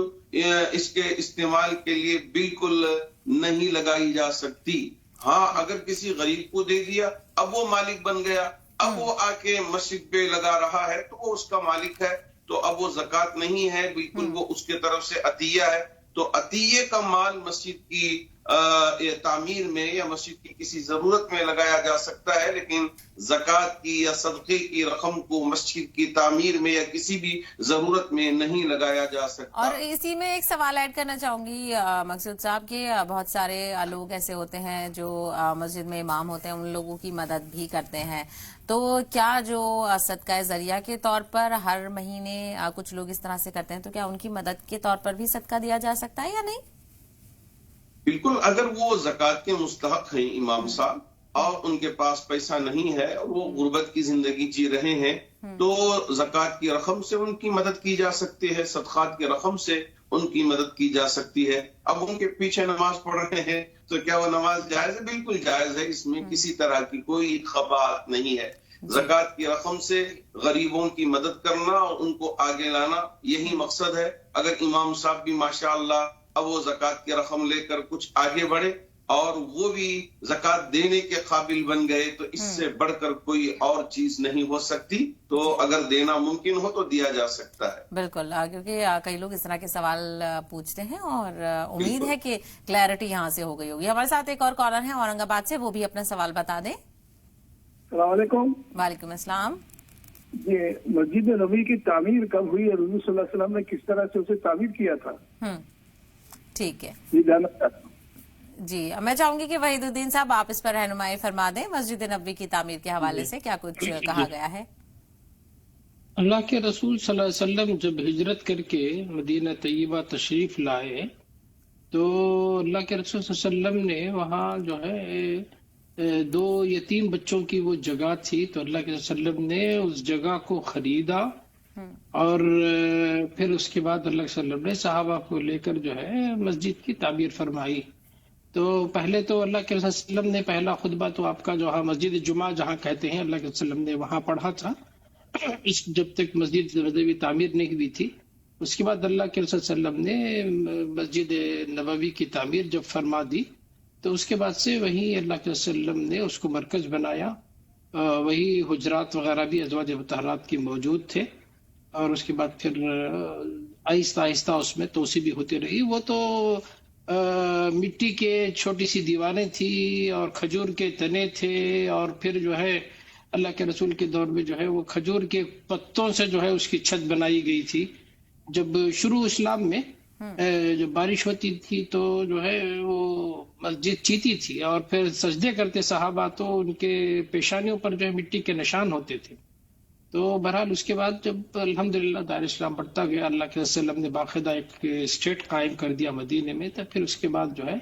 اس کے استعمال کے لیے بالکل نہیں لگائی جا سکتی. ہاں اگر کسی غریب کو دے دیا، اب وہ مالک بن گیا، اب وہ آ کے مسجد پہ لگا رہا ہے تو وہ اس کا مالک ہے، تو اب وہ زکوٰۃ نہیں ہے، بالکل وہ اس کے طرف سے عطیہ ہے. تو عطیے کا مال مسجد کی تعمیر میں یا مسجد کی کسی ضرورت میں لگایا جا سکتا ہے، لیکن زکوٰۃ کی یا صدقے کی رقم کو مسجد کی تعمیر میں یا کسی بھی ضرورت میں نہیں لگایا جا سکتا. اور اسی میں ایک سوال ایڈ کرنا چاہوں گی مقصود صاحب کہ بہت سارے لوگ ایسے ہوتے ہیں جو مسجد میں امام ہوتے ہیں، ان لوگوں کی مدد بھی کرتے ہیں. تو کیا جو صدقہ ذریعہ کے طور پر ہر مہینے کچھ لوگ اس طرح سے کرتے ہیں، تو کیا ان کی مدد کے طور پر بھی صدقہ دیا جا سکتا ہے یا نہیں؟ بالکل، اگر وہ زکوٰۃ کے مستحق ہیں امام صاحب اور ان کے پاس پیسہ نہیں ہے اور وہ غربت کی زندگی جی رہے ہیں، تو زکوٰۃ کی رقم سے ان کی مدد کی جا سکتی ہے، صدقات کی رقم سے ان کی مدد کی جا سکتی ہے. اب ان کے پیچھے نماز پڑھ رہے ہیں تو کیا وہ نماز جائز ہے؟ بالکل جائز ہے، اس میں کسی طرح کی کوئی خباثت نہیں ہے. زکوٰۃ کی رقم سے غریبوں کی مدد کرنا اور ان کو آگے لانا، یہی مقصد ہے. اگر امام صاحب بھی ماشاءاللہ اب وہ زکوٰۃ کی رقم لے کر کچھ آگے بڑھے اور وہ بھی زکوٰۃ دینے کے قابل بن گئے، تو اس سے بڑھ کر کوئی اور چیز نہیں ہو سکتی. تو اگر دینا ممکن ہو تو دیا جا سکتا ہے. بالکل، کیونکہ کئی لوگ اس طرح کے سوال پوچھتے ہیں اور امید ہے کہ کلیئرٹی یہاں سے ہو گئی ہوگی. ہمارے ساتھ ایک اور کالر ہیں اورنگ آباد سے، وہ بھی اپنا سوال بتا دیں. السلام علیکم. وعلیکم السلام. یہ مسجد نبوی کی تعمیر کب ہوئی اور حضور صلی اللہ علیہ وسلم نے کس طرح سے اسے تعمیر کیا تھا؟ ٹھیک ہے، یہ جاننا چاہتا ہوں. جی میں چاہوں گی کہ وحید الدین صاحب آپ اس پر رہنمائی فرما دیں. مسجد نبوی کی تعمیر کے حوالے سے کیا کچھ کہا گیا ہے؟ اللہ کے رسول صلی اللہ علیہ وسلم جب ہجرت کر کے مدینہ طیبہ تشریف لائے تو اللہ کے رسول صلی اللہ علیہ وسلم نے وہاں جو ہے 2 یتیم بچوں کی وہ جگہ تھی، تو اللہ کے رسول صلی اللہ علیہ وسلم نے اس جگہ کو خریدا اور پھر اس کے بعد اللہ صلی اللہ علیہ وسلم نے صحابہ کو لے کر جو ہے مسجد کی تعمیر فرمائی. تو پہلے تو اللہ کے رسول صلی اللہ علیہ وسلم نے پہلا خطبہ تو آپ کا جو مسجد جمعہ جہاں کہتے ہیں، اللہ کے رسول صلی اللہ علیہ وسلم نے وہاں پڑھا تھا جب تک مسجد نبوی تعمیر نہیں ہوئی تھی. اس کے بعد اللہ کے رسول صلی اللہ علیہ وسلم نے مسجد نبوی کی تعمیر جب فرما دی تو اس کے بعد سے وہی اللہ کے رسول صلی اللہ علیہ وسلم نے اس کو مرکز بنایا. وہی حجرات وغیرہ بھی ازواج مطہرات کی موجود تھے اور اس کے بعد پھر آہستہ آہستہ اس میں توسیع بھی ہوتی رہی. وہ تو مٹی کے چھوٹی سی دیواریں تھی اور کھجور کے تنے تھے اور پھر جو ہے اللہ کے رسول کے دور میں جو ہے وہ کھجور کے پتوں سے جو ہے اس کی چھت بنائی گئی تھی. جب شروع اسلام میں جب بارش ہوتی تھی تو جو ہے وہ مسجد چیتی تھی اور پھر سجدے کرتے صحابہ تو ان کے پیشانیوں پر جو ہے مٹی کے نشان ہوتے تھے. تو بہرحال اس کے بعد جب الحمدللہ دار اسلام بڑھتا گیا، اللہ کے رسول صلی اللہ علیہ وسلم نے باقاعدہ ایک اسٹیٹ قائم کر دیا مدینے میں، تو پھر اس کے بعد جو ہے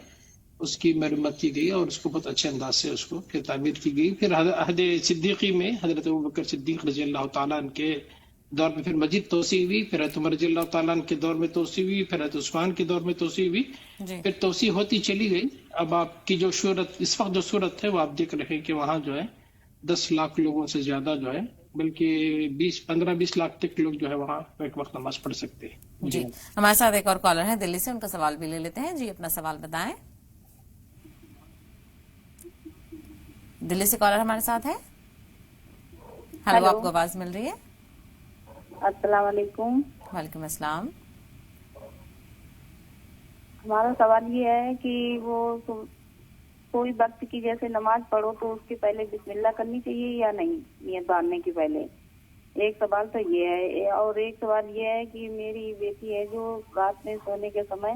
اس کی مرمت کی گئی اور اس کو بہت اچھے انداز سے اس کو پھر تعمیر کی گئی. پھر عہد صدیقی میں حضرت ابوبکر صدیق رضی اللہ تعالیٰ عنہ کے دور میں پھر مزید توسیع ہوئی، پھر حضرت عمر رضی اللہ تعالیٰ عنہ کے دور میں توسیع ہوئی، پھر حضرت عثمان کے دور میں توسیع ہوئی، پھر توسیع ہوتی چلی گئی. اب آپ کی جو صورت اس وقت جو صورت ہے وہ آپ دیکھ رہے ہیں کہ وہاں جو ہے 10 لاکھ لوگوں سے زیادہ جو ہے بلکہ 15-20 لاکھ تک لوگ جو ہے وہاں ایک وقت نماز پڑھ سکتے ہیں. جی ہمارے ساتھ ایک اور کالر ہے دلی سے، ان کا سوال بھی لے لیتے ہیں. جی اپنا سوال بتائیں. دلی سے کالر ہمارے ساتھ ہے. ہلو، آپ کو آواز مل رہی ہے؟ السلام علیکم. وعلیکم السلام. ہمارا سوال یہ ہے کہ وہ کوئی وقت کی جیسے نماز پڑھو تو اس کے پہلے بسم اللہ کرنی چاہیے یا نہیں نیت باندھنے کے پہلے؟ ایک سوال تو یہ ہے، اور ایک سوال یہ ہے کہ میری بیٹی ہے جو رات میں سونے کے سمے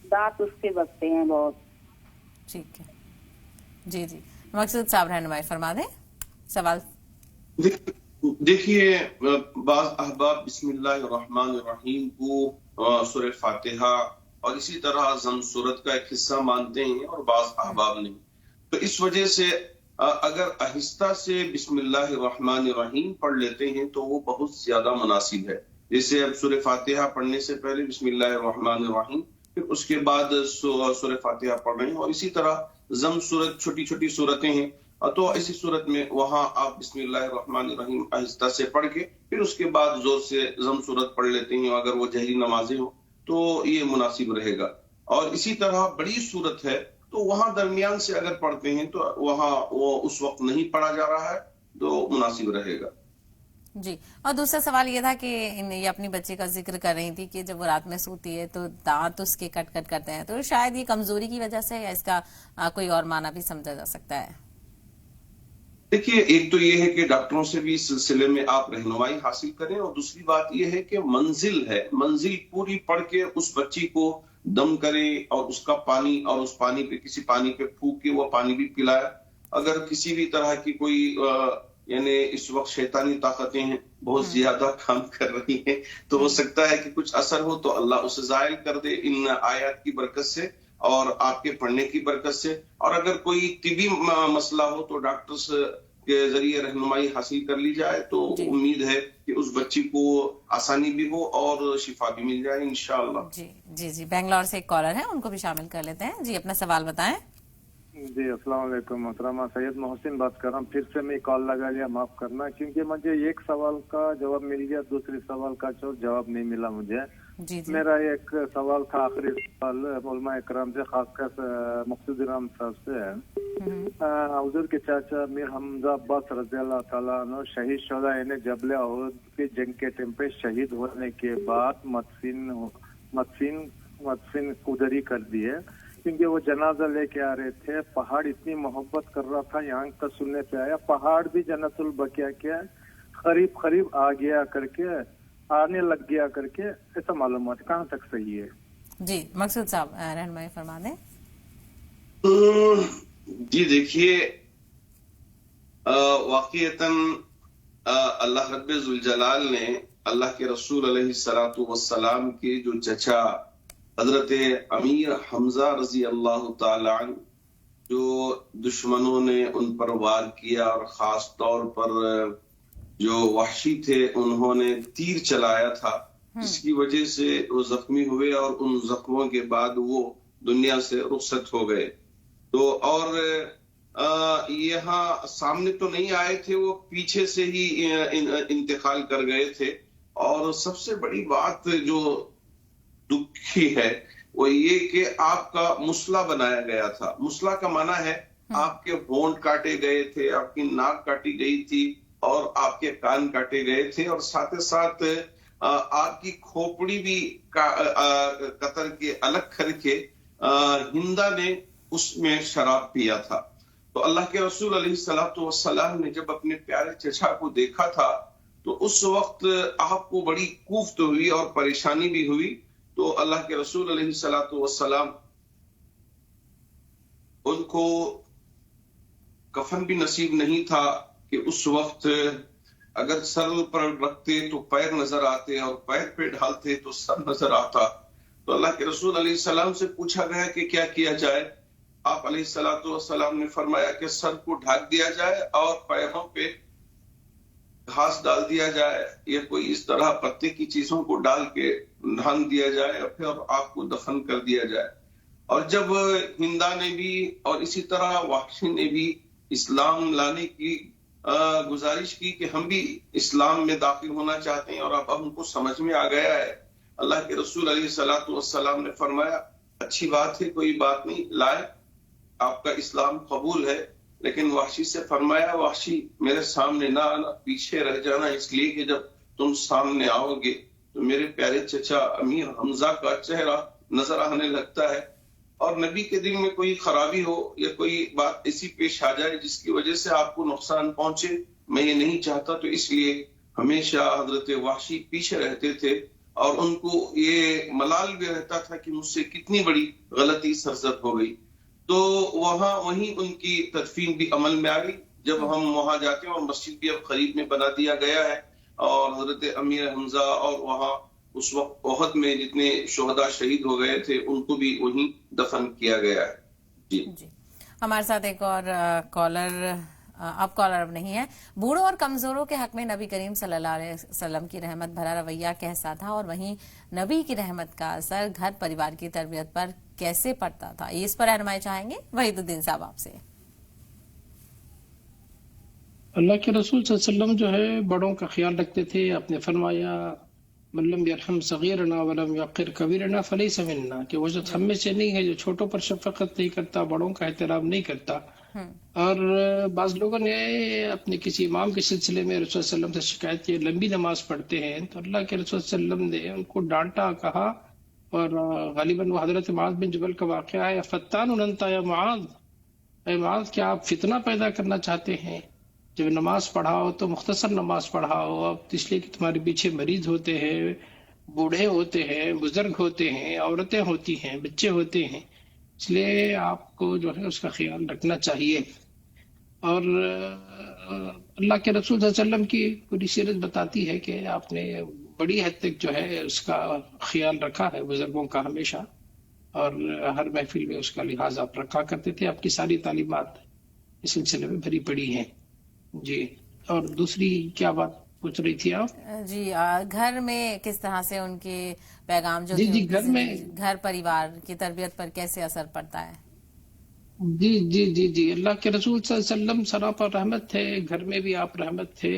دانت اس کے بگتے ہیں بہت. ٹھیک ہے جی جی مقصود صاحب رہنمائی فرما دیں سوال. دیکھیے بعض احباب بسم اللہ الرحمن الرحیم کو سورہ فاتحہ اور اسی طرح ضم سورت کا ایک حصہ مانتے ہیں اور بعض احباب نہیں. تو اس وجہ سے اگر آہستہ سے بسم اللہ الرحمن الرحیم پڑھ لیتے ہیں تو وہ بہت زیادہ مناسب ہے. جیسے اب سورہ فاتحہ پڑھنے سے پہلے بسم اللہ الرحمن الرحیم، پھر اس کے بعد سورہ فاتحہ پڑھ رہے ہیں، اور اسی طرح ضم سورت چھوٹی چھوٹی صورتیں ہیں تو اسی صورت میں وہاں آپ بسم اللہ الرحمن الرحیم آہستہ سے پڑھ کے پھر اس کے بعد زور سے ضم سورت پڑھ لیتے ہیں اگر وہ جہری نمازیں ہوں تو یہ مناسب رہے گا. اور اسی طرح بڑی صورت ہے تو وہاں درمیان سے اگر پڑھتے ہیں تو وہاں وہ اس وقت نہیں پڑھا جا رہا ہے تو مناسب رہے گا. جی اور دوسرا سوال یہ تھا کہ یہ اپنی بچی کا ذکر کر رہی تھی کہ جب وہ رات میں سوتی ہے تو دانت اس کے کٹ کٹ کرتے ہیں، تو شاید یہ کمزوری کی وجہ سے یا اس کا کوئی اور معنی بھی سمجھا جا سکتا ہے؟ دیکھیے ایک تو یہ ہے کہ ڈاکٹروں سے بھی اس سلسلے میں آپ رہنمائی حاصل کریں، اور دوسری بات یہ ہے کہ منزل پوری پڑھ کے اس بچی کو دم کرے اور اس کا پانی اور اس پانی پہ کسی پانی پہ پھونک کے وہ پانی بھی پلائے. اگر کسی بھی طرح کی کوئی یعنی اس وقت شیطانی طاقتیں ہیں بہت زیادہ کام کر رہی ہیں تو ہو سکتا ہے کہ کچھ اثر ہو تو اللہ اسے زائل کر دے ان آیات کی برکت سے اور آپ کے پڑھنے کی برکت سے. اور اگر کوئی طبی مسئلہ ہو تو ڈاکٹرز کے ذریعے رہنمائی حاصل کر لی جائے تو امید ہے کہ اس بچی کو آسانی بھی ہو اور شفا بھی مل جائے انشاءاللہ. جی جی جی بنگلور سے ایک کالر ہے، ان کو بھی شامل کر لیتے ہیں. جی اپنا سوال بتائیں. جی السلام علیکم محترمہ، سید محسن بات کر رہا ہوں. پھر سے میں کال لگا لیا، معاف کرنا، کیونکہ مجھے ایک سوال کا جواب مل گیا، دوسرے سوال کا جواب نہیں ملا مجھے. جی جی. میرا ایک سوال تھا آخری سوال علماء اکرام سے، خاص کر مقصود رام صاحب سے. حضور کے چاچا میر حمزہ عباس رضی اللہ تعالیٰ عنہ شہید شدہ یعنی جبل احد کی جنگ کے ٹائم پہ شہید ہونے کے بعد مدفن ادھر ہی کر دیے، کیونکہ وہ جنازہ لے کے آ رہے تھے. پہاڑ اتنی محبت کر رہا تھا، یہاں تک سننے پہ آیا پہاڑ بھی جنت البقیہ کے قریب آ گیا کر کے، آنے لگ گیا کر کے، ایسا معلومات کہاں تک صحیح ہے؟ جی مقصود صاحب رہنمائی فرما دیں. جی دیکھیے واقعتاً اللہ رب ذوالجلال نے اللہ کے رسول علیہ الصلوۃ والسلام کے جو چچا حضرت امیر حمزہ رضی اللہ تعالی عنہ جو دشمنوں نے ان پر وار کیا اور خاص طور پر جو وحشی تھے انہوں نے تیر چلایا تھا، جس کی وجہ سے وہ زخمی ہوئے اور ان زخموں کے بعد وہ دنیا سے رخصت ہو گئے. تو اور یہاں سامنے تو نہیں آئے تھے، وہ پیچھے سے ہی انتقال کر گئے تھے. اور سب سے بڑی بات جو دکھی ہے وہ یہ کہ آپ کا مسلح بنایا گیا تھا. مسلح کا معنی ہے آپ کے ہونٹ کاٹے گئے تھے، آپ کی ناک کاٹی گئی تھی اور آپ کے کان کاٹے گئے تھے، اور ساتھ ساتھ آپ کی کھوپڑی بھی قطر کے الگ کر کے ہندا نے اس میں شراب پیا تھا. تو اللہ کے رسول علیہ الصلوۃ والسلام نے جب اپنے پیارے چچا کو دیکھا تھا تو اس وقت آپ کو بڑی کوفت ہوئی اور پریشانی بھی ہوئی. تو اللہ کے رسول علیہ الصلوۃ والسلام ان کو کفن بھی نصیب نہیں تھا کہ اس وقت اگر سر پر رکھتے تو پیر نظر آتے اور پیر پہ ڈالتے تو سر نظر آتا. تو اللہ کے رسول علیہ السلام سے پوچھا گیا کہ کیا کیا جائے. آپ علیہ الصلوۃ والسلام نے فرمایا کہ سر کو ڈھک دیا جائے اور پیروں پہ گھاس ڈال دیا جائے یا کوئی اس طرح پتے کی چیزوں کو ڈال کے ڈھانک دیا جائے اور پھر آپ کو دفن کر دیا جائے. اور جب ہندا نے بھی اور اسی طرح وحشی نے بھی اسلام لانے کی گزارش کی کہ ہم بھی اسلام میں داخل ہونا چاہتے ہیں اور اب ہم کو سمجھ میں آ گیا ہے، اللہ کے رسول علیہ الصلوۃ والسلام نے فرمایا اچھی بات ہے، کوئی بات نہیں، لائے آپ کا اسلام قبول ہے. لیکن وحشی سے فرمایا وحشی میرے سامنے نہ آنا، پیچھے رہ جانا، اس لیے کہ جب تم سامنے آؤ گے تو میرے پیارے چچا امیر حمزہ کا چہرہ نظر آنے لگتا ہے، اور نبی کے دین میں کوئی خرابی ہو یا کوئی بات ایسی پیش آ جائے جس کی وجہ سے آپ کو نقصان پہنچے، میں یہ نہیں چاہتا، تو اس لیے ہمیشہ حضرت وحشی پیچھے رہتے تھے، اور ان کو یہ ملال بھی رہتا تھا کہ مجھ سے کتنی بڑی غلطی سرزد ہو گئی. تو وہیں ان کی تدفین بھی عمل میں آ گئی. جب ہم وہاں جاتے ہیں، اور مسجد بھی اب قریب میں بنا دیا گیا ہے، اور حضرت امیر حمزہ اور وہاں اس وقت احد میں جتنے شہداء شہید ہو گئے تھے ان کو بھی وہیں دفن کیا گیا ہے. جی ہمارے ساتھ ایک اور کالر، اب کالر اب نہیں ہے. بوڑھوں اور کمزوروں کے حق میں نبی کریم صلی اللہ علیہ وسلم کی رحمت بھرا رویہ کیسا تھا، اور وہیں نبی کی رحمت کا اثر گھر پریوار کی تربیت پر کیسے پڑتا تھا، اس پر رہنمائی چاہیں گے وحید الدین صاحب آپ سے. اللہ کے رسول صلی اللہ علیہ وسلم جو ہے بڑوں کا خیال رکھتے تھے. آپ نے فرمایا من لم یرحم صغیرنا ولم یوقر کبیرنا فلیس منا، کہ وہ جو ہم میں سے نہیں ہے جو چھوٹوں پر شفقت نہیں کرتا، بڑوں کا احترام نہیں کرتا. اور بعض لوگوں نے اپنے کسی امام کے سلسلے میں رسول صلی اللہ علیہ وسلم سے شکایت کی، لمبی نماز پڑھتے ہیں، تو اللہ کے رسول صلی اللہ علیہ وسلم نے ان کو ڈانٹا، کہا، اور غالباً وہ حضرت معاذ بن جبل کا واقعہ ہے، فتان انت یا معاذ، اے معاذ کیا آپ فتنہ پیدا کرنا چاہتے ہیں؟ جب نماز پڑھاؤ تو مختصر نماز پڑھاؤ، اب اس لیے کہ تمہارے پیچھے مریض ہوتے ہیں، بوڑھے ہوتے ہیں، بزرگ ہوتے ہیں، عورتیں ہوتی ہیں، بچے ہوتے ہیں، اس لیے آپ کو جو ہے اس کا خیال رکھنا چاہیے. اور اللہ کے رسول صلی اللہ علیہ وسلم کی پوری سیرت بتاتی ہے کہ آپ نے بڑی حد تک جو ہے اس کا خیال رکھا ہے بزرگوں کا ہمیشہ، اور ہر محفل میں اس کا لحاظ آپ رکھا کرتے تھے. آپ کی ساری تعلیمات اس سلسلے میں بھری پڑی ہیں. جی، اور دوسری کیا بات پوچھ رہی تھی آپ؟ جی، گھر میں کس طرح سے ان کے پیغام جو جی گھر میں گھر پریوار کی تربیت پر کیسے اثر پڑتا ہے؟ جی اللہ کے رسول صلی اللہ علیہ وسلم سراپا رحمت تھے، گھر میں بھی آپ رحمت تھے.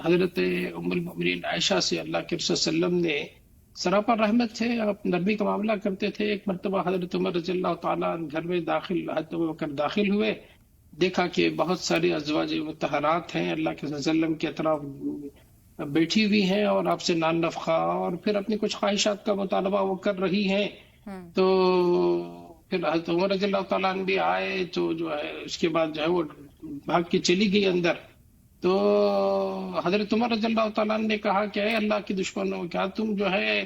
حضرت ام المؤمنین عائشہ سے اللہ کے رسول صلی اللہ علیہ وسلم نے سراپا رحمت تھے، آپ نرمی کا معاملہ کرتے تھے. ایک مرتبہ حضرت عمر رضی اللہ تعالیٰ گھر میں حضرت ابوبکر داخل ہوئے، دیکھا کہ بہت سارے ازواج مطہرات ہیں اللہ کے صلی اللہ علیہ وسلم کے اطراف بیٹھی ہوئی ہیں، اور آپ سے نان نفقہ اور پھر اپنی کچھ خواہشات کا مطالبہ وہ کر رہی ہیں. تو پھر حضرت عمر رضی اللہ تعالیٰ عنہ بھی آئے، تو جو ہے اس کے بعد جو ہے وہ بھاگ کے چلی گئی اندر. تو حضرت عمر رضی اللہ تعالیٰ عنہ نے کہا کہ اے اللہ کی دشمنوں، کیا تم جو ہے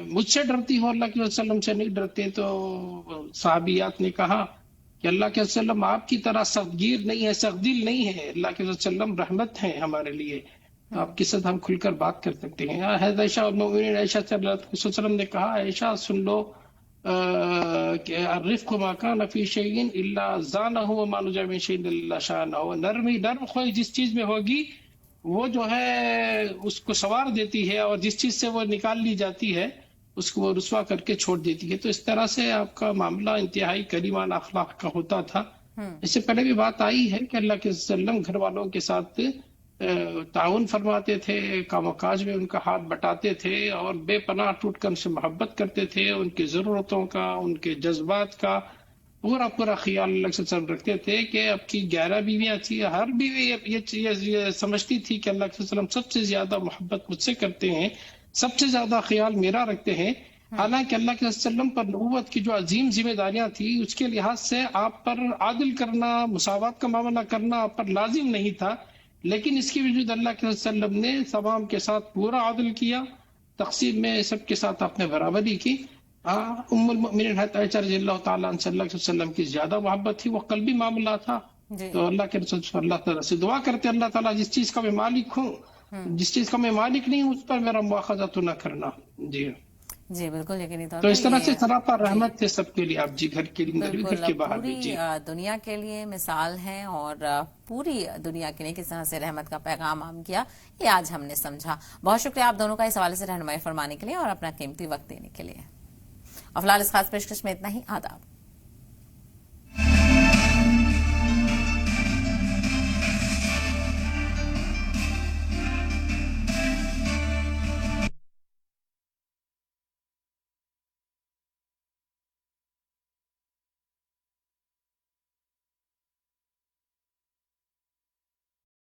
مجھ سے ڈرتی ہو، اللہ کے وسلم سے نہیں ڈرتے؟ تو صحابیات نے کہا کہ اللہ کے وسلم آپ کی طرح سخت گیر نہیں ہے، سخت دل نہیں ہے، اللہ کے وسلم رحمت ہیں ہمارے لیے، آپ کے ساتھ ہم کھل کر بات کر سکتے ہیں. حضرت عائشہ المؤمنین عائشہ سے اللہ کے وسلم نے کہا، عائشہ سن لو کہ الرفق ما کان فی شیء الا زانہ وما نجا من شیء الا شانہ، نرم خوئی جس چیز میں ہوگی وہ جو ہے اس کو سوار دیتی ہے، اور جس چیز سے وہ نکال لی جاتی ہے اس کو وہ رسوا کر کے چھوڑ دیتی ہے. تو اس طرح سے آپ کا معاملہ انتہائی کریمانہ اخلاق کا ہوتا تھا. اس سے پہلے بھی بات آئی ہے کہ اللہ کے وسلم گھر والوں کے ساتھ تعاون فرماتے تھے، کام و کاج میں ان کا ہاتھ بٹاتے تھے، اور بے پناہ ٹوٹ کر ان سے محبت کرتے تھے، ان کی ضرورتوں کا، ان کے جذبات کا پورا خیال اللہ کے وسلم رکھتے تھے. کہ اب کی 11 بیویاں تھی، ہر بیوی یہ سمجھتی تھی کہ اللہ کے وسلم سب سے زیادہ محبت مجھ سے کرتے ہیں، سب سے زیادہ خیال میرا رکھتے ہیں. حالانکہ اللہ کے وسلم پر نبوت کی جو عظیم ذمہ داریاں تھی اس کے لحاظ سے آپ پر عادل کرنا، مساوات کا معاملہ کرنا آپ پر لازم نہیں تھا، لیکن اس کی وجود اللہ کے وسلم نے تمام کے ساتھ پورا عادل کیا، تقسیم میں سب کے ساتھ آپ نے برابری کی. ام المؤمنین عائشہ رضی اللہ تعالیٰ عنہ صلی اللہ علیہ وسلم کی زیادہ محبت تھی، وہ قلبی معاملہ تھا. تو اللہ کے رسول اللہ تعالیٰ سے دعا کرتے، اللہ تعالیٰ جس چیز کا میں مالک ہوں، جس چیز کا میں مالک نہیں ہوں اس پر میرا مواخذہ تو نہ کرنا. جی بالکل، یقینی طور تو اس طرح سے سراپا رحمت تھے سب کے لیے. آپ جی گھر کے اندر بھی گھر کے باہر بھی. پوری دنیا کے لیے مثال ہیں، اور پوری دنیا کے لیے کس طرح سے رحمت کا پیغام عام کیا، یہ آج ہم نے سمجھا. بہت شکریہ آپ دونوں کا اس حوالے سے رہنمائی فرمانے کے لیے اور اپنا قیمتی وقت دینے کے لیے. اور فی الحال اس خاص پیشکش میں اتنا ہی. آداب.